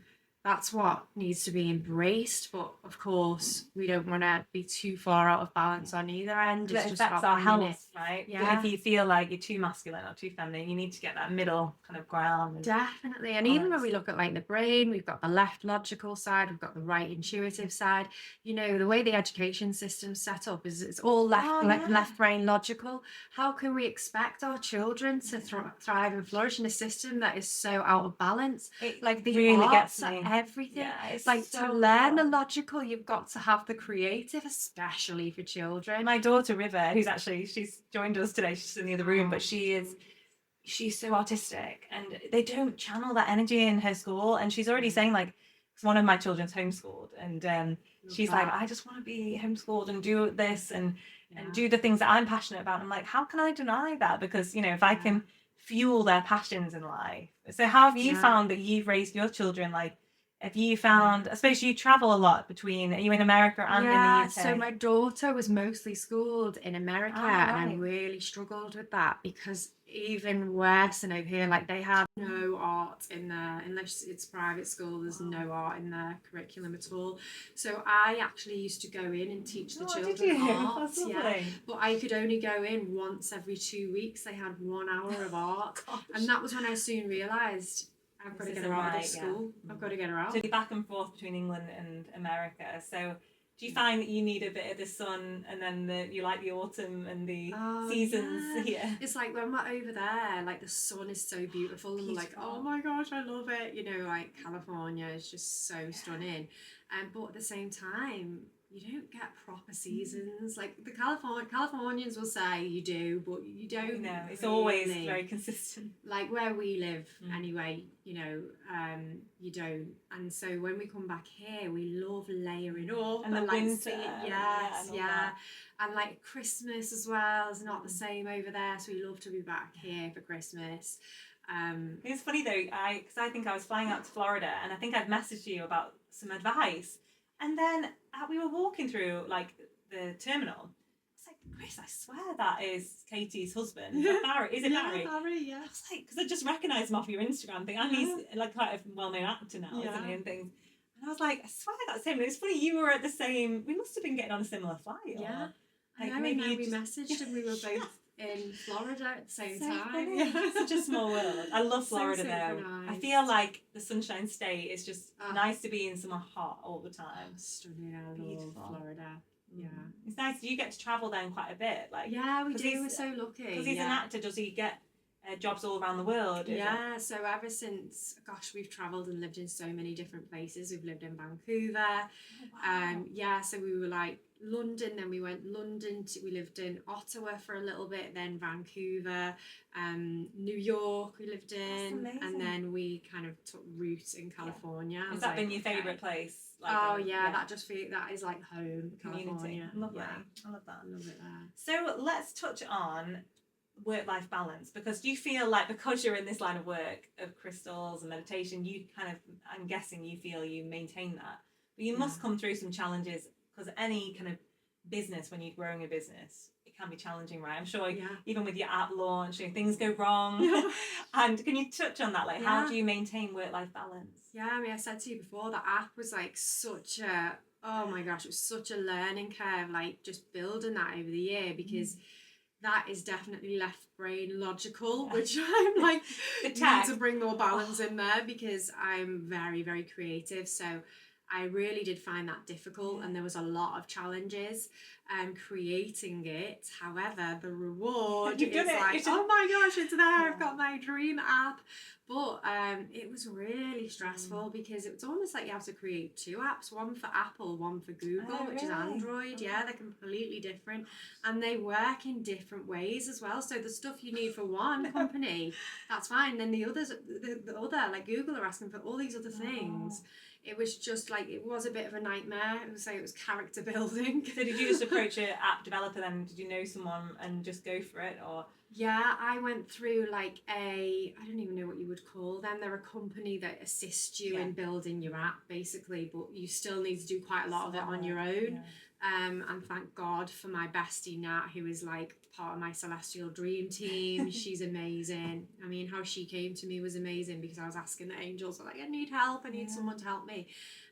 That's what needs to be embraced. But of course, we don't want to be too far out of balance on either end. It affects our health, right? But if you feel like you're too masculine or too feminine, you need to get that middle kind of ground. Definitely. And even when we look at like the brain, we've got the left logical side, we've got the right intuitive side. The way the education system's set up is it's all left brain logical. How can we expect our children to thrive and flourish in a system that is so out of balance? It really gets me. Everything. It's like so to learn the logical, you've got to have the creative, especially for children. My daughter River, she's joined us today, she's in the other room, but she's so artistic and they don't channel that energy in her school. And she's already saying, like, one of my children's homeschooled, and she's like, I just want to be homeschooled and do this and do the things that I'm passionate about. I'm like, how can I deny that? Because if I can fuel their passions in life. So how have you found that you've raised your children? Like, have you found, I suppose you travel a lot between, are you in America and in the UK? So my daughter was mostly schooled in America, and I really struggled with that, because even worse than over here, like they have no art in there, unless it's private school, there's no art in their curriculum at all. So I actually used to go in and teach the children art. But I could only go in once every 2 weeks. They had 1 hour of art. And that was when I soon realised I've got to get her out of school. I've got to get her out. So you're back and forth between England and America. So do you find that you need a bit of the sun and then you like the autumn and the seasons here? It's like when we're over there, like the sun is so beautiful and we're like, oh my gosh, I love it. Like California is just so stunning. But at the same time, you don't get proper seasons. Like the Californians will say you do, but you don't. No, it's always very consistent. Like where we live anyway, you don't. And so when we come back here, we love layering up and the winter. And like Christmas as well is not the same over there, so we love to be back here for Christmas. It's funny though, because I think I was flying out to Florida, and I think I'd messaged you about some advice. And then we were walking through like the terminal. It's like, Chris, I swear that is Katy's husband. Barry, is it Barry? Barry, yeah. I was like, because I just recognised him off your Instagram thing. And he's like quite a well-known actor now, isn't he, and things. And I was like, I swear that's him. And it's funny, you were at the same. We must have been getting on a similar flight. Yeah. Like I know, maybe we messaged and we were both in Florida at the same time. Such a small world. I love Florida though. I feel like the Sunshine State is just nice to be in somewhere hot all the time. Stunning. I love Florida. Yeah. It's nice. You get to travel then quite a bit. Like we do. We're so lucky. Because he's an actor. Does he get jobs all around the world. Yeah, so ever since, gosh, we've travelled and lived in so many different places. We've lived in Vancouver. Oh, wow. Yeah, so we were like London, then we went London to, we lived in Ottawa for a little bit, then Vancouver, New York we lived in, and then we kind of took root in California. Has that been your favourite place? That is like home, community. California. Lovely. Yeah. I love that. I love it there. So let's touch on work-life balance, because do you feel like, because you're in this line of work of crystals and meditation, you kind of, I'm guessing you feel you maintain that, but you must come through some challenges, because any kind of business, when you're growing a business, it can be challenging, right? I'm sure even with your app launch, things go wrong. And can you touch on that, like how do you maintain work-life balance? Yeah, I mean, I said to you before, the app was like such a, oh my gosh, it was such a learning curve, like just building that over the year, because that is definitely left brain logical, which I'm like, need to bring more balance in there, because I'm very, very creative. So I really did find that difficult, and there was a lot of challenges creating it. However, the reward is like, oh my gosh, it's there. I've got my dream app. But it was really stressful, because it's almost like you have to create two apps, one for Apple, one for Google, which is Android. Yeah, they're completely different, and they work in different ways as well. So the stuff you need for one company, that's fine. Then the others, the other, like Google, are asking for all these other things. It was just like, it was a bit of a nightmare. It was character building. So did you just approach an app developer then? Did you know someone and just go for it, or? Yeah, I went through like I don't even know what you would call them. They're a company that assists you in building your app, basically, but you still need to do quite a lot of it on your own. And thank God for my bestie Nat, who is like part of my celestial dream team. She's amazing. I mean, how she came to me was amazing, because I was asking the angels, like, I need help, I need someone to help me.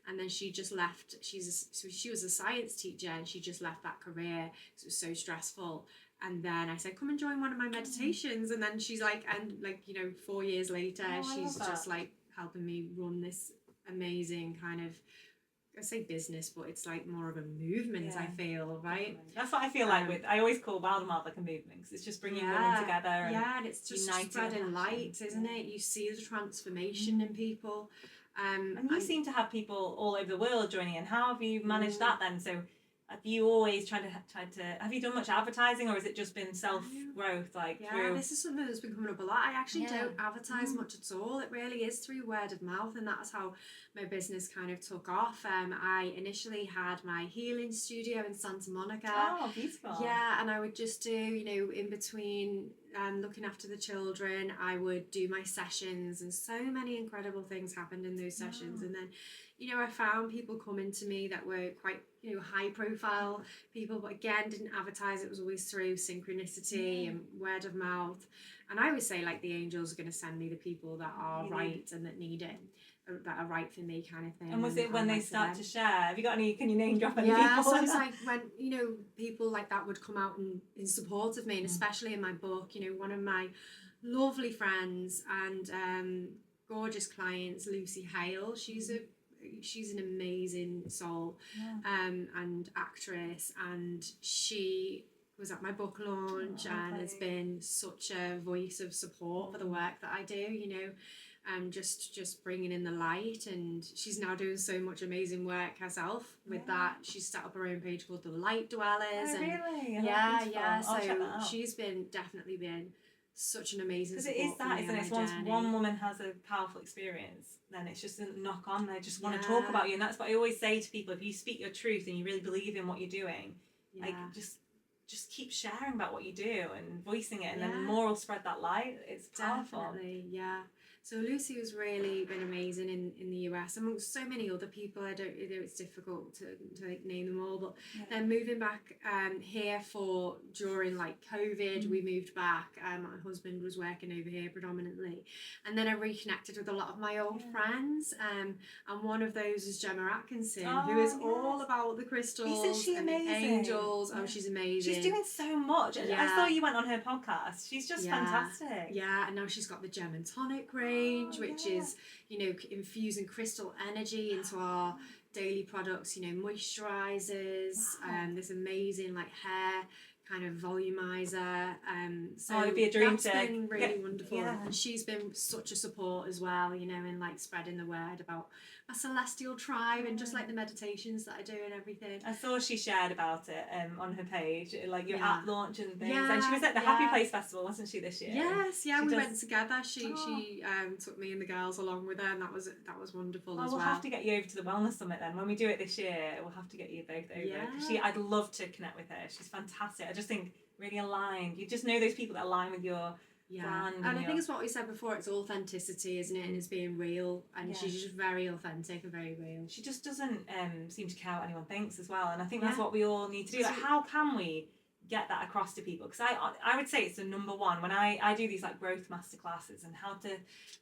And then she just left. She was a science teacher, and she just left that career because it was so stressful. And then I said, come and join one of my meditations. And then she's like, 4 years later, she's just like helping me run this amazing kind of, I say business, but it's like more of a movement, I feel, right? That's what I feel like with, I always call Wild and Wild like a movement, because it's just bringing women together. And it's just spreading light, isn't it? You see the transformation in people. And you seem to have people all over the world joining in. How have you managed that then? So have you always tried to have you done much advertising, or has it just been self-growth through? This is something that's been coming up a lot. I actually don't advertise much at all. It really is through word of mouth, and that's how my business kind of took off. I initially had my healing studio in Santa Monica. Oh, beautiful. Yeah, and I would just do, in between looking after the children, I would do my sessions, and so many incredible things happened in those sessions. And then I found people coming to me that were quite, high profile people, but again, didn't advertise. It was always through synchronicity and word of mouth. And I always say, like, the angels are going to send me the people that are right and that need it, that are right for me, kind of thing. And was it when they start to share? Have you got any, can you name drop any people? Yeah, so it's like when, people like that would come out in support of me, and especially in my book, one of my lovely friends and gorgeous clients, Lucy Hale, she's an amazing soul and actress, and she was at my book launch and has been such a voice of support for the work that I do, just bringing in the light. And she's now doing so much amazing work herself with that. She's set up her own page called The Light Dwellers. Really? So she's definitely been such an amazing support. Because it is that, isn't it? It's once one woman has a powerful experience, then it's just a knock on. They just want to talk about you, and that's what I always say to people. If you speak your truth and you really believe in what you're doing, like just keep sharing about what you do and voicing it, and then the more will spread that light. It's powerful. Definitely, yeah. So Lucy has really been amazing in the US, amongst so many other people. I don't, it's difficult to name them all, but then moving back here during like COVID, we moved back. My husband was working over here predominantly, and then I reconnected with a lot of my old friends. And one of those is Gemma Atkinson, who is all about the crystals and the angels. Oh, she's amazing. She's doing so much. I saw you went on her podcast. She's just fantastic. Yeah, and now she's got the Gem and Tonic range, which is, infusing crystal energy into our daily products, moisturizers, this amazing like hair kind of volumizer. So it'd be a dream that's to been really wonderful. Yeah. And she's been such a support as well, you know, in like spreading the word about a celestial tribe and just like the meditations that I do and everything. I saw she shared about it on her page, like your app launch and things. Yeah, and she was at the Happy Place Festival, wasn't she, this year? Yes, yeah, we went together. She took me and the girls along with her, and that was wonderful as well. We'll have to get you over to the Wellness Summit then. When we do it this year, we'll have to get you both over. Yeah. I'd love to connect with her. She's fantastic. I just think really aligned. You just know those people that align with your brand. And I think it's what we said before, it's authenticity, isn't it? And it's being real. And she's just very authentic and very real. She just doesn't seem to care what anyone thinks as well. And I think that's what we all need to do. Like, how can we get that across to people? Because I would say it's the number one. When I do these like growth masterclasses and how to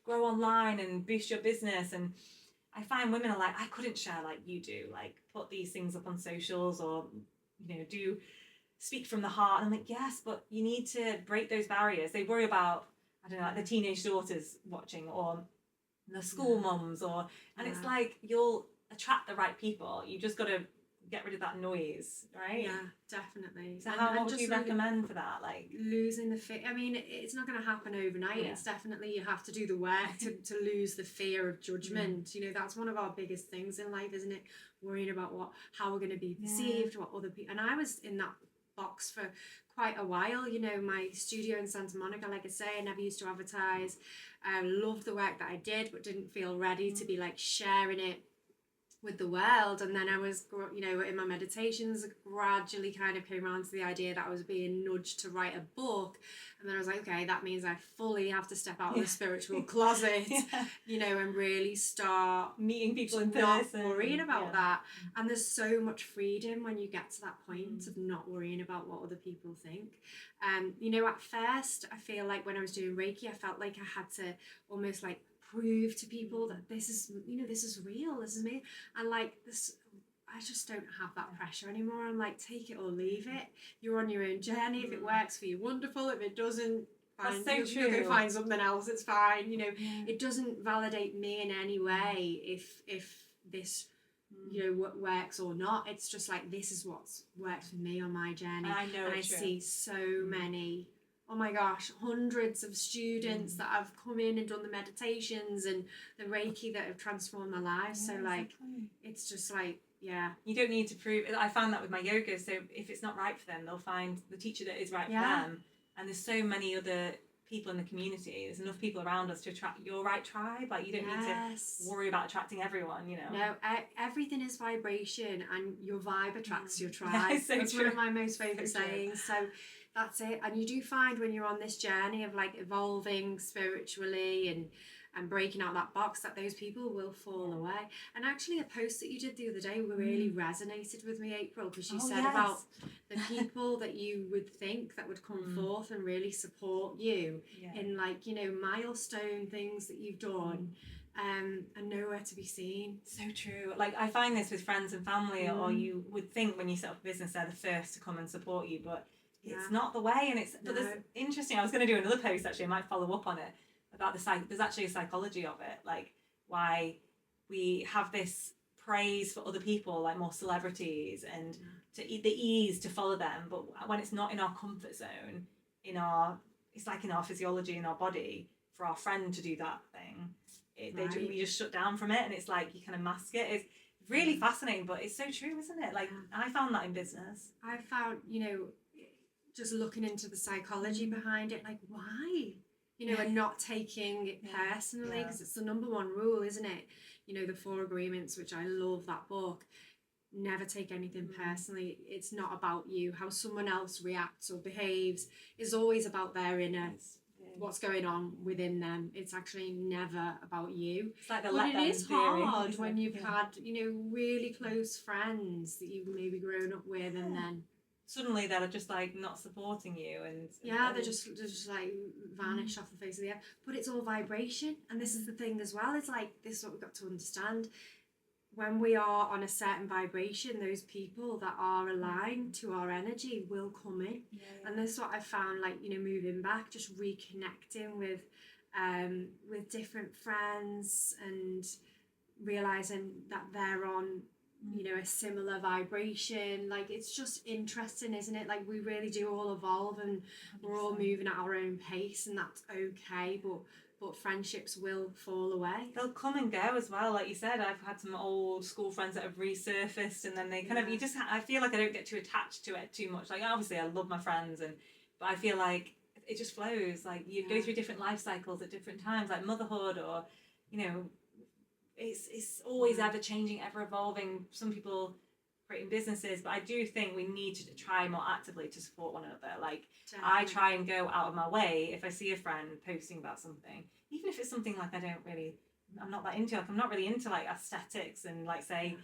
grow online and boost your business, and I find women are like, I couldn't share like you do, like put these things up on socials or, you know, do speak from the heart. And I'm like, yes, but you need to break those barriers. They worry about, I don't know, like the teenage daughters watching or the school mums and it's like, you'll attract the right people. You just got to get rid of that noise, right? Yeah, definitely. So what would you recommend for that? Like losing the fear. I mean, it's not going to happen overnight. It's definitely, you have to do the work to lose the fear of judgment. You know, that's one of our biggest things in life, isn't it? Worrying about how we're going to be perceived, what other people. And I was in that box for quite a while. You know, my studio in Santa Monica, like I say, I never used to advertise. I loved the work that I did, but didn't feel ready to be like sharing it with the world. And then I was, you know, in my meditations, gradually kind of came around to the idea that I was being nudged to write a book. And then I was like, okay, that means I fully have to step out of the spiritual closet, you know, and really start meeting people in not person, worrying about that. And there's so much freedom when you get to that point of not worrying about what other people think. You know, at first, I feel like when I was doing Reiki, I felt like I had to almost like prove to people that this is, you know, this is real, this is me. And like this, I just don't have that pressure anymore. I'm like, take it or leave it. You're on your own journey. If it works for you, wonderful. If it doesn't, fine. You'll go find something else. It's fine. You know, it doesn't validate me in any way if this, you know, what works or not. It's just like, this is what's worked for me on my journey. I know, and I see so many, oh my gosh, hundreds of students that have come in and done the meditations and the Reiki that have transformed their lives. So like, it's just like, you don't need to prove. I found that with my yoga. So if it's not right for them, they'll find the teacher that is right for them. And there's so many other people in the community. There's enough people around us to attract your right tribe. Like, you don't need to worry about attracting everyone, you know. No, everything is vibration, and your vibe attracts your tribe. That's one of my most favourite sayings. So that's it. And you do find when you're on this journey of like evolving spiritually and breaking out that box, that those people will fall away. And actually a post that you did the other day really resonated with me, April, because you said about the people that you would think that would come forth and really support you in like, you know, milestone things that you've done. And nowhere to be seen. So true. Like, I find this with friends and family, or you would think when you set up a business they're the first to come and support you, but it's not the way. And but there's interesting, I was going to do another post actually, I might follow up on it, about there's actually a psychology of it, like why we have this praise for other people, like more celebrities, and the ease to follow them, but when it's not in our comfort zone, it's like in our physiology, in our body, for our friend to do that thing, we just shut down from it, and it's like you kind of mask it. It's really fascinating, but it's so true, isn't it? Like, I found that in business. I found, you know, just looking into the psychology behind it, like why? You know, and not taking it personally, because it's the number one rule, isn't it? You know, the 4 agreements, which I love that book. Never take anything personally. It's not about you. How someone else reacts or behaves is always about their inner, what's going on within them. It's actually never about you. It's like but it is hard when you've had, you know, really close friends that you've maybe grown up with, and then suddenly they're just like not supporting you, and they just like vanish off the face of the earth. But it's all vibration, and this is the thing as well. It's like, this is what we've got to understand. When we are on a certain vibration, those people that are aligned to our energy will come in. And this is what I found, like, you know, moving back, just reconnecting with different friends and realizing that they're on you know, a similar vibration. Like, it's just interesting, isn't it? Like, we really do all evolve, and we're all 100%. moving at our own pace, and that's okay. But friendships will fall away. They'll come and go as well. Like you said, I've had some old school friends that have resurfaced, and then they kind of, you just, I feel like I don't get too attached to it too much. Like, obviously I love my friends, but I feel like it just flows. Like, you go through different life cycles at different times, like motherhood, or, you know, it's always ever changing, ever evolving. Some people creating businesses, but I do think we need to try more actively to support one another. Like, I try and go out of my way if I see a friend posting about something, even if it's something like I'm not that into. Like, I'm not really into like aesthetics and like, say,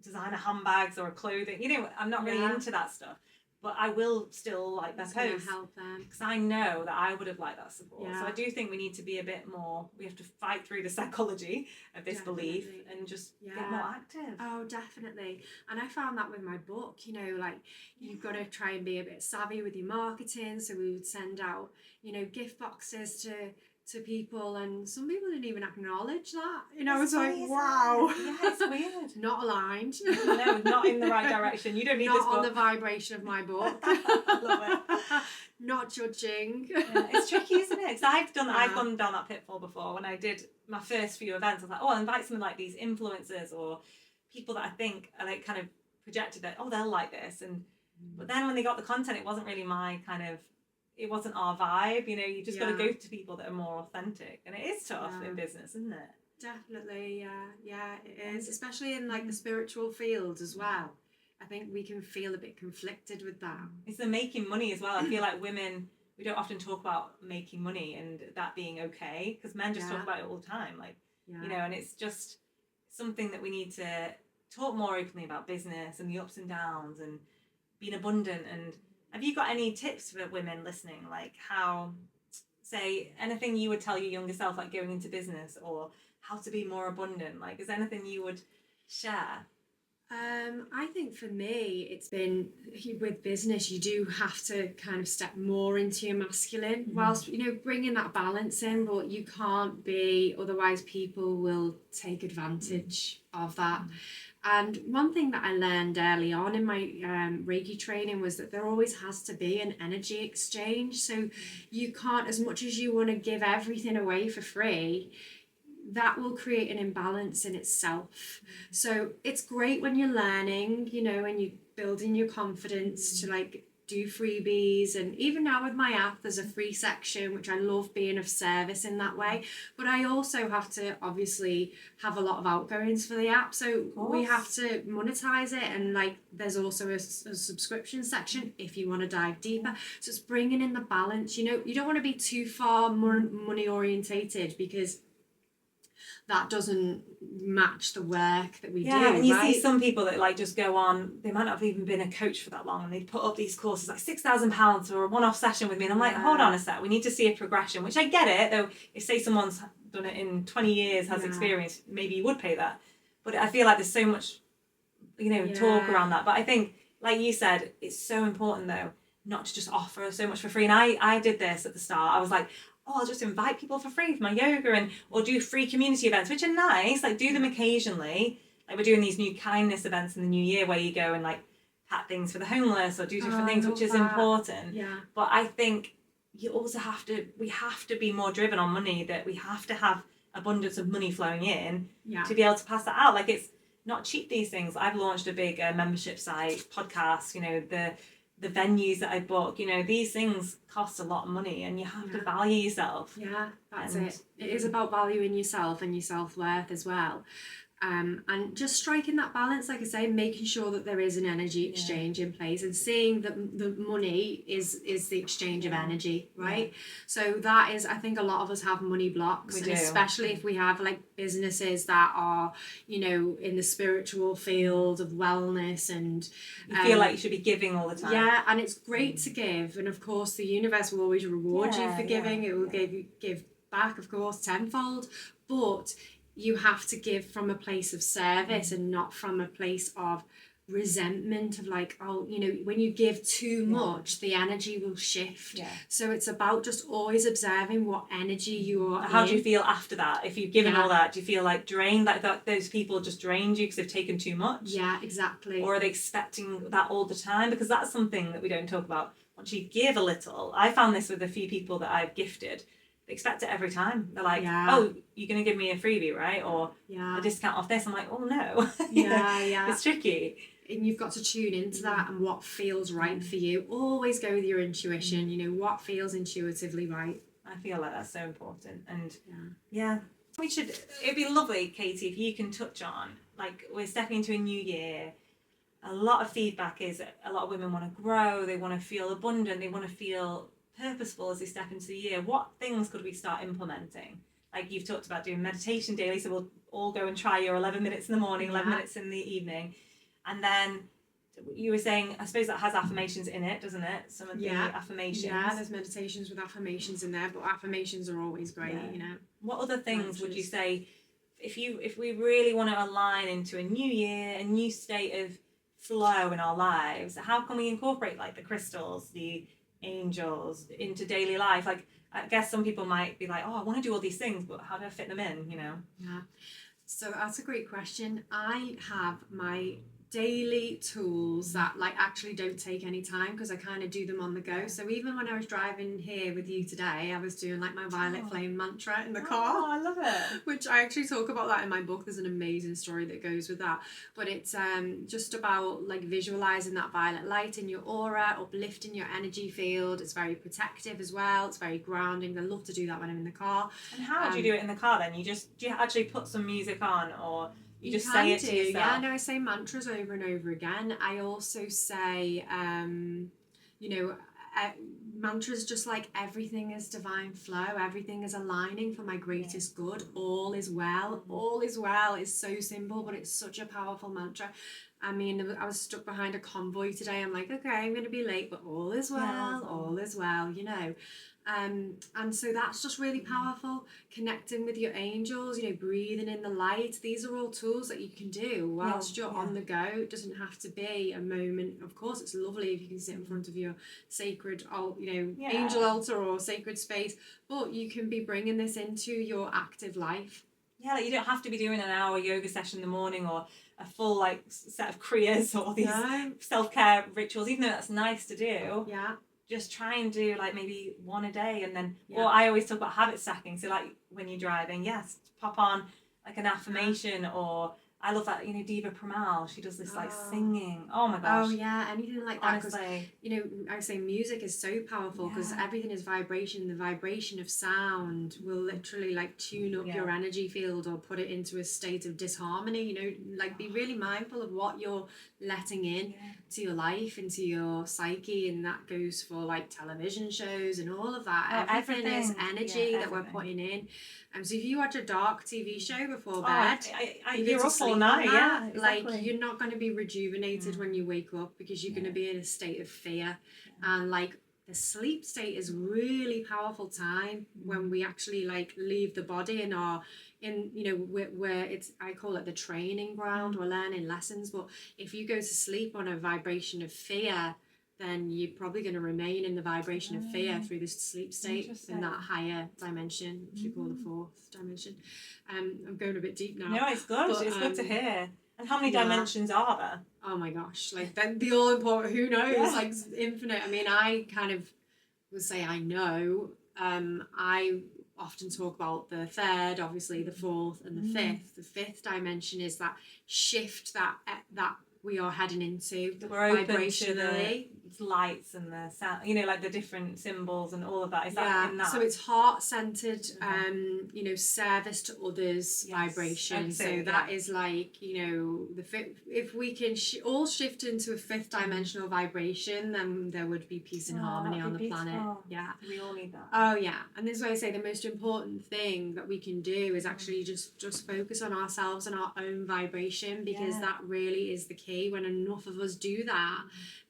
designer handbags or clothing. You know, I'm not really into that stuff. But I will still like their posts help them, because I know that I would have liked that support. So I do think we need to be a bit more. We have to fight through the psychology of this belief and just get more active. Oh, definitely. And I found that with my book. You know, like, you've got to try and be a bit savvy with your marketing. So we would send out, you know, gift boxes to people, and some people didn't even acknowledge that. You know, it's like, wow. Yeah, it's weird. Not aligned. No, not in the right direction. You don't need not this book. on the vibration of my book. I love it. Not judging. Yeah, it's tricky, isn't it? Because I've gone down that pitfall before. When I did my first few events, I was like, oh, I'll invite some like these influencers or people that I think are like kind of projected that, oh, they'll like this, but then when they got the content, it wasn't really my kind of. It wasn't our vibe, you know. You just got to go to people that are more authentic, and it is tough in business, isn't it? Definitely, yeah, it is, especially in like the spiritual field as well. I think we can feel a bit conflicted with that. It's the making money as well. I feel like women, we don't often talk about making money and that being okay, because men just talk about it all the time, like, you know. And it's just something that we need to talk more openly about, business and the ups and downs and being abundant. And have you got any tips for women listening, like how, say, anything you would tell your younger self, like going into business, or how to be more abundant? Like, is there anything you would share? I think for me, it's been with business, you do have to kind of step more into your masculine, whilst, you know, bringing that balance in, but you can't be, otherwise people will take advantage of that. And one thing that I learned early on in my Reiki training was that there always has to be an energy exchange. So you can't, as much as you want to give everything away for free, that will create an imbalance in itself. So it's great when you're learning, you know, and you're building your confidence to like do freebies. And even now with my app, there's a free section, which I love being of service in that way. But I also have to obviously have a lot of outgoings for the app. So we have to monetize it. And like, there's also a subscription section if you want to dive deeper. So it's bringing in the balance. You know, you don't want to be too far money orientated, because that doesn't match the work that we do. Yeah, and you see some people that like just go on, they might not have even been a coach for that long, and they put up these courses like £6,000 for a one-off session with me, and I'm like, hold on a sec, we need to see a progression, which I get it, though if say someone's done it in 20 years, has experience, maybe you would pay that. But I feel like there's so much, you know, talk around that. But I think, like you said, it's so important though, not to just offer so much for free. And I did this at the start. I was like, oh, I'll just invite people for free for my yoga, or do free community events, which are nice, like do them occasionally. Like we're doing these new kindness events in the new year where you go and like pat things for the homeless or do different things, which is important. But I think you also we have to be more driven on money, that we have to have abundance of money flowing in to be able to pass that out. Like, it's not cheap, these things. I've launched a big membership site, podcast, you know, the venues that I book, you know, these things cost a lot of money, and you have to value yourself. Yeah, that's it. It is about valuing yourself and your self-worth as well. And just striking that balance, like I say, making sure that there is an energy exchange in place, and seeing that the money is the exchange of energy, right? So that is, I think a lot of us have money blocks, and especially if we have like businesses that are, you know, in the spiritual field of wellness, and you feel like you should be giving all the time. Yeah, and it's great to give, and of course the universe will always reward you for giving. It will give back, of course, tenfold, but you have to give from a place of service and not from a place of resentment of like, oh, you know, when you give too much, the energy will shift. Yeah. So it's about just always observing what energy you're How in. do you feel after that? If you've given all that, do you feel like drained, like that those people just drained you because they've taken too much? Yeah, exactly. Or are they expecting that all the time? Because that's something that we don't talk about. Once you give a little, I found this with a few people that I've gifted, they expect it every time. They're like, oh, you're going to give me a freebie, right? Or a discount off this. I'm like, oh no. It's tricky. And you've got to tune into that and what feels right for you. Always go with your intuition, you know, what feels intuitively right. I feel like that's so important. And it'd be lovely, Katy, if you can touch on, like, we're stepping into a new year. A lot of feedback is a lot of women want to grow, they want to feel abundant, they want to feel purposeful as they step into the year. What things could we start implementing? Like you've talked about doing meditation daily, so we'll all go and try your 11 minutes in the morning, 11 minutes in the evening. And then you were saying, I suppose that has affirmations in it, doesn't it? Some of the affirmations. Yeah, there's meditations with affirmations in there, but affirmations are always great, you know. What other things would you say, if we really want to align into a new year, a new state of flow in our lives, how can we incorporate like the crystals, the angels into daily life? Like, I guess some people might be like, oh, I want to do all these things, but how do I fit them in, you know? Yeah, so that's a great question. I have my daily tools that like actually don't take any time because I kind of do them on the go. So even when I was driving here with you today, I was doing like my violet flame mantra in the car. Oh, I love it. Which I actually talk about that in my book. There's an amazing story that goes with that. But it's just about like visualizing that violet light in your aura, uplifting your energy field. It's very protective as well. It's very grounding. I love to do that when I'm in the car. And how do you do it in the car then? Do you actually put some music on, or you just say it to yourself? Yeah, no, I say mantras over and over again. I also say, you know, mantras just like everything is divine flow, everything is aligning for my greatest good, all is well. All is well is so simple, but it's such a powerful mantra. I mean, I was stuck behind a convoy today. I'm like, okay, I'm going to be late, but all is well, all is well, you know. And so that's just really powerful. Connecting with your angels, you know, breathing in the light. These are all tools that you can do whilst you're on the go. It doesn't have to be a moment. Of course, it's lovely if you can sit in front of your sacred, angel altar or sacred space, but you can be bringing this into your active life. Yeah, like you don't have to be doing an hour yoga session in the morning or a full like set of kriyas or these self-care rituals, even though that's nice to do. Yeah. Just try and do like maybe one a day, and then or I always talk about habit stacking. So like when you're driving, pop on like an affirmation, or I love that, you know, Diva Pramal, she does this like singing. Oh my gosh. Oh yeah, anything like that. Honestly. You know, I say music is so powerful because everything is vibration. The vibration of sound will literally like tune up your energy field or put it into a state of disharmony. You know, like be really mindful of what you're letting in to your life, into your psyche, and that goes for like television shows and all of that. Everything is energy that we're putting in. So if you watch a dark TV show before bed, you're up all night. Like you're not going to be rejuvenated when you wake up because you're going to be in a state of fear. And like the sleep state is really powerful time when we actually like leave the body and are in, you know, where it's, I call it the training ground. We're learning lessons, but if you go to sleep on a vibration of fear, then you're probably going to remain in the vibration of fear through this sleep state in that higher dimension, which we call the fourth dimension. I'm going a bit deep now. No, it's good. But, it's good to hear. And how many dimensions are there? Oh my gosh, like the all important, who knows, like infinite. I mean, I kind of would say I know. I often talk about the third, obviously the fourth and the fifth. The fifth dimension is that shift that we are heading into vibrationally. The lights and the sound, you know, like the different symbols and all of that. Is that in that? So it's heart-centered, you know, service to others vibration. So that is like, you know, if we can all shift into a fifth dimensional vibration, then there would be peace and harmony on the planet. Yeah. We all need that. Oh yeah. And this is why I say the most important thing that we can do is actually just focus on ourselves and our own vibration, because that really is the key. When enough of us do that,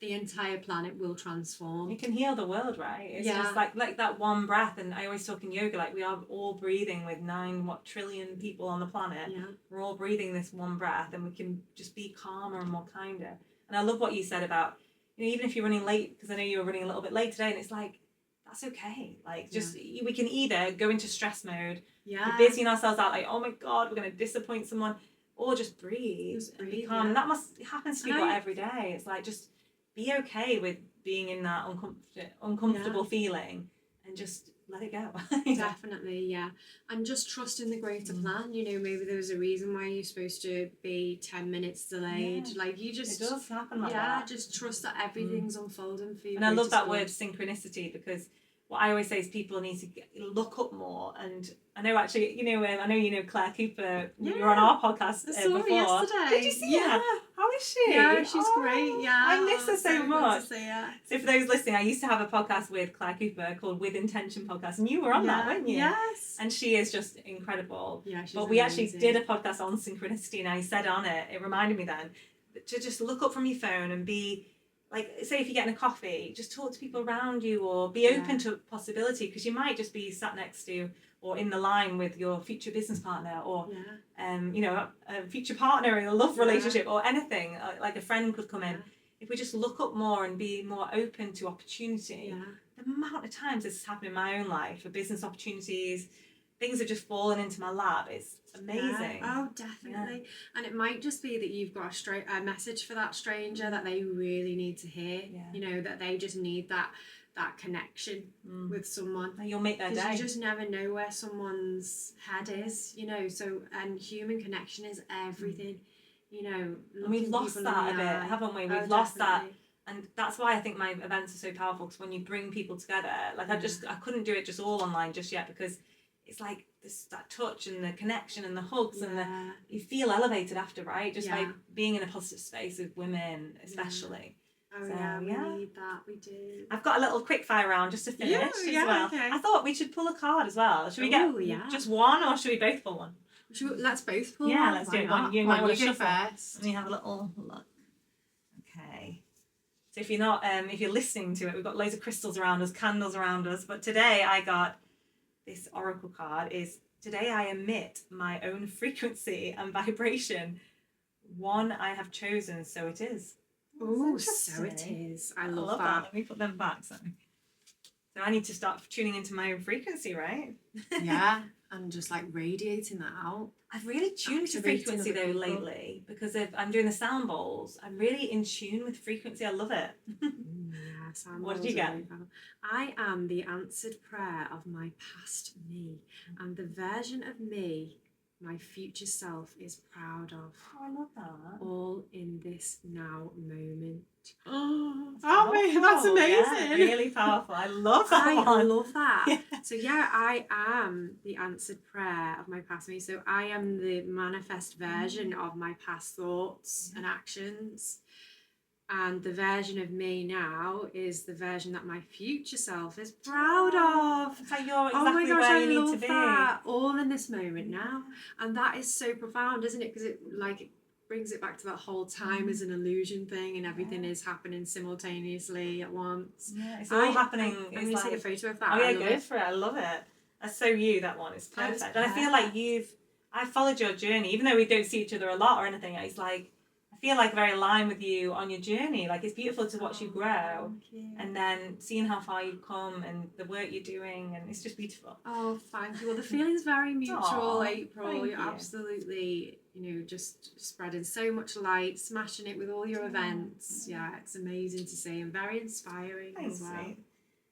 the entire planet will transform. You can heal the world, right? It's just like that one breath. And I always talk in yoga, like we are all breathing with 9 trillion people on the planet. We're all breathing this one breath, and we can just be calmer and more kinder. And I love what you said about, even if you're running late, because I know you were running a little bit late today, and it's like, that's okay. Like, just, we can either go into stress mode, be busying ourselves out, like, oh my God, we're going to disappoint someone, or just breathe and be calm. And that happens to people every day. It's like, just be okay with being in that uncomfortable feeling and just let it go. Definitely, yeah. And just trust in the greater plan. Maybe there's a reason why you're supposed to be 10 minutes delayed. Like, you just... It does happen like that. Just trust that everything's unfolding for you. And I love that word synchronicity, because what I always say is people need to look up more. And I know actually, I know Claire Cooper, you were on our podcast before. Yesterday. Did you see her? How is she? Yeah, she's great. Yeah, I miss her so much. To see her. So for those listening, I used to have a podcast with Claire Cooper called With Intention Podcast, and you were on that, weren't you? Yes. And she is just incredible. Yeah, she's But we amazing. actually did a podcast on synchronicity, and I said on it, it reminded me then to just look up from your phone and be like, say if you're getting a coffee, just talk to people around you, or be open to possibility, because you might just be sat next to or in the line with your future business partner, or a future partner in a love relationship, or anything, like a friend could come in. If we just look up more and be more open to opportunity, the amount of times this has happened in my own life for business opportunities, things have just fallen into my lap. It's amazing. Oh, definitely. And it might just be that you've got a message for that stranger that they really need to hear. That they just need that connection with someone. And you'll make their day. You just never know where someone's head is. So, and human connection is everything. And we've lost that a bit, haven't we? We've lost that. And that's why I think my events are so powerful, because when you bring people together, like I couldn't do it just all online just yet, because it's like that touch and the connection and the hugs and you feel elevated after, right? Just by being in a positive space with women, especially. Oh, so, we need that. We do. I've got a little quick fire round just to finish as well. Okay. I thought we should pull a card as well. Should we get just one, or should we both pull one? Let's both pull one. Yeah, let's do it. You might want to go shuffle first. Let me have a little look. Okay. So if you're listening to it, we've got loads of crystals around us, candles around us. But today I got this oracle card. Today I emit my own frequency and vibration. One I have chosen, so it is. Oh, so it is. I love that. Let me put them back. So I need to start tuning into my own frequency, right? Yeah, and just like radiating that out. I've really tuned to frequency though lately, because I'm doing the sound bowls. I'm really in tune with frequency. I love it. Sound what did you get? I am the answered prayer of my past me, and the version of me my future self is proud of. Oh, I love that. All in this now moment. Oh, that's amazing. Yeah, really powerful. I love that one. I love that. Yeah. So I am the answered prayer of my past me. So I am the manifest version of my past thoughts and actions. And the version of me now is the version that my future self is proud of. It's like you're exactly where you need to be. That. All in this moment now. And that is so profound, isn't it? Because it brings it back to that whole time as an illusion thing, and everything is happening simultaneously at once. Yeah, it's all happening. I'm going to take a photo of that. Oh yeah, go for it. I love it. That's so you, that one. It's perfect. And I feel like I've followed your journey, even though we don't see each other a lot or anything. It's like, feel like very aligned with you on your journey. Like, it's beautiful to watch you grow, and then seeing how far you've come and the work you're doing, and it's just beautiful. Oh, thank you. Well, the feeling's very mutual, April. You're absolutely, just spreading so much light, smashing it with all your events. Yeah, it's amazing to see and very inspiring as well. Sweet.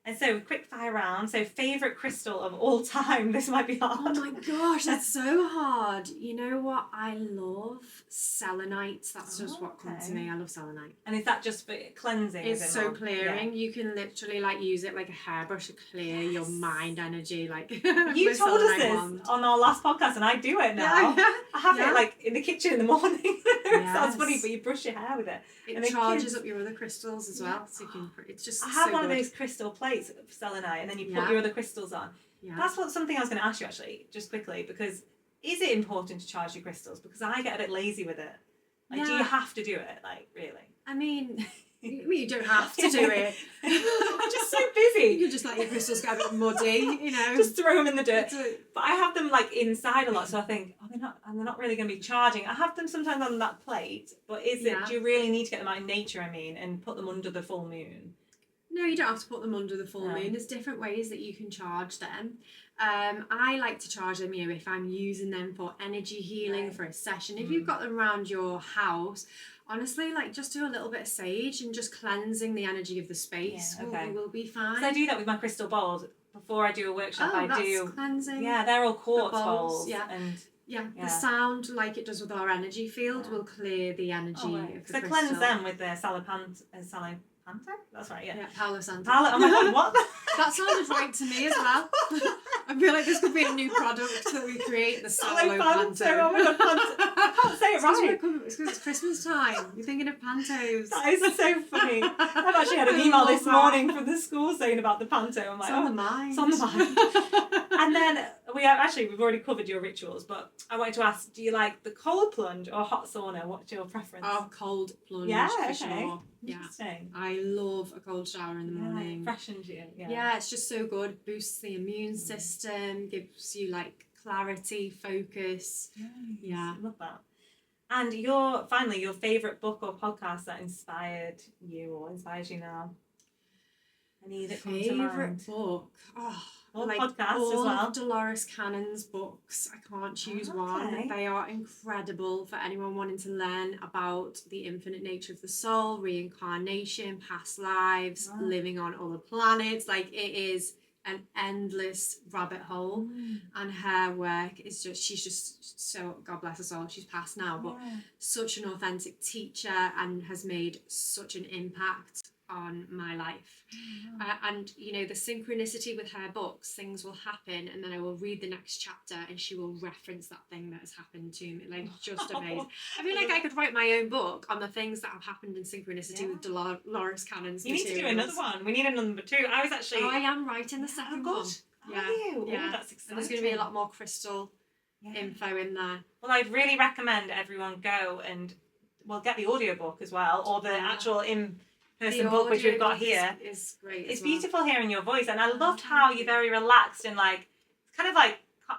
And so, quick fire round. So, favourite crystal of all time. This might be hard. Oh my gosh, that's so hard. You know what? I love selenite. That's just what comes to me. I love selenite. And is that just for cleansing? It's so clearing. Yeah. You can literally use it like a hairbrush to clear your mind energy. You told us this on our last podcast, and I do it now. Yeah. I have it in the kitchen in the morning. Sounds funny, but you brush your hair with it. It charges up your other crystals as well. So you can. It's just. I have one of those crystal plates of selenite, and then you put your other crystals on. Yeah. That's something I was going to ask you actually, just quickly, because is it important to charge your crystals? Because I get a bit lazy with it. Do you have to do it? Really? I mean, You don't have to do it. I'm just so busy. You just let your crystals get a bit muddy, Just throw them in the dirt. So- But I have them like inside a lot, so I think, oh, they're not really going to be charging. I have them sometimes on that plate, but do you really need to get them out in nature, and put them under the full moon? No, you don't have to put them under the full moon. There's different ways that you can charge them. I like to charge them, if I'm using them for energy healing for a session. If you've got them around your house, honestly, like just do a little bit of sage and just cleansing the energy of the space. Will be fine. So I do that with my crystal bowls. Before I do a workshop, I do cleansing. Yeah, they're all quartz the bowls. Yeah. And the sound, like it does with our energy field, will clear the energy of the crystal. So cleanse them with the Salapanto? That's right, Yeah, Palo Santo. Oh my god, what? That sounded right to me as well. I feel like this could be a new product that we create, the Salo Panto. Oh my god, Panto. I can't say it right. It's because it's Christmas time. You're thinking of Pantos. That is so funny. I've actually had an email this morning from the school saying about the Panto. I'm like, it's on the mind. It's on the mind. And then we've already covered your rituals, but I wanted to ask, do you like the cold plunge or hot sauna? What's your preference? Oh, cold plunge for sure. Interesting. I love a cold shower in the morning. Freshens you. Yeah, it's just so good. Boosts the immune system, gives you like clarity, focus. Yeah. Love that. And your favourite book or podcast that inspired you or inspires you now? Any that come to mind? Favourite book? Oh, or like podcast all as well. Of Dolores Cannon's books. I can't choose one. They are incredible for anyone wanting to learn about the infinite nature of the soul, reincarnation, past lives, living on other planets. Like, it is an endless rabbit hole, and her work is she's just so, God bless her soul, she's passed now, but such an authentic teacher and has made such an impact on my life. And the synchronicity with her books, things will happen and then I will read the next chapter and she will reference that thing that has happened to me. Like, just amazing. I feel like I could write my own book on the things that have happened in synchronicity with Dolores Cannon's You need to do another one. We need a number 2. I was actually I am writing the second one. Are you? Yeah. That's exciting. And there's going to be a lot more crystal info in there. Well, I'd really recommend everyone go and get the audiobook as well, or the actual in-person book which we've got here. Is great. It's beautiful hearing your voice, and I loved how you're very relaxed and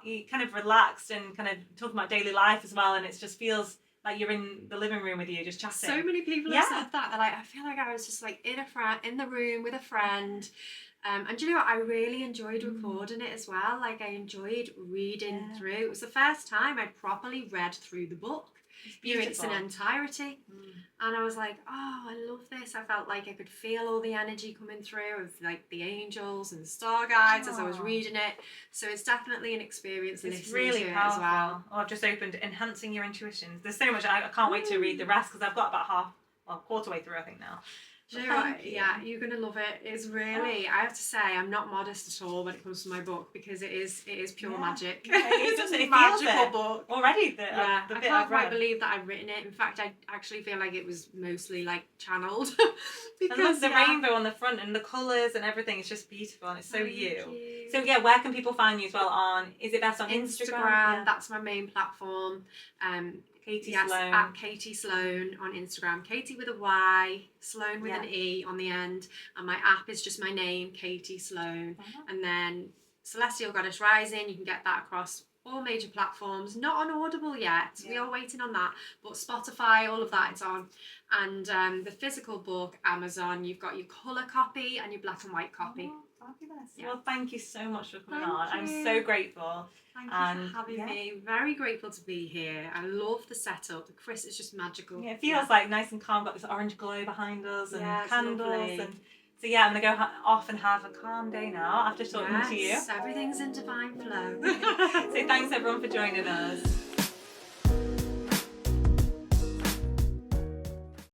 you kind of relaxed and kind of talking about daily life as well, and it just feels like you're in the living room with you just chatting. So many people have said that. They're like, I feel like I was just like in the room with a friend. And do you know what? I really enjoyed recording it as well. Like, I enjoyed reading through. It was the first time I'd properly read through the book. It's in entirety. And I was like, oh, I love this. I felt like I could feel all the energy coming through of like the angels and star guides as I was reading it. So it's definitely an experience listening really to it powerful as well. Oh, I've just opened Enhancing Your Intuitions. There's so much. I can't wait to read the rest because I've got about quarter way through, I think, now. Do you know what? Yeah, you're gonna love it. It's really, I have to say, I'm not modest at all when it comes to my book because it is pure magic. It's a magical book already. I can't quite believe that I've written it. In fact, I actually feel like it was mostly like channeled. Because the rainbow on the front and the colours and everything is just beautiful and it's so you. So where can people find you as well? Is it best on Instagram? That's my main platform. Katy Sloane. At Katy Sloane on Instagram. Katy with a Y, Sloane with an E on the end. And my app is just my name, Katy Sloane. And then Celestial Goddess Rising, you can get that across all major platforms. Not on Audible yet. We are waiting on that. But Spotify, all of that, it's on. And the physical book, Amazon, you've got your colour copy and your black and white copy. Fabulous. Well, thank you so much for coming on. I'm so grateful. Thank you for having me. Very grateful to be here. I love the setup. The Chris is just magical. Yeah, it feels like nice and calm. Got this orange glow behind us and candles. And so I'm going to go off and have a calm day now after talking to you. Everything's in divine flow. So thanks everyone for joining us.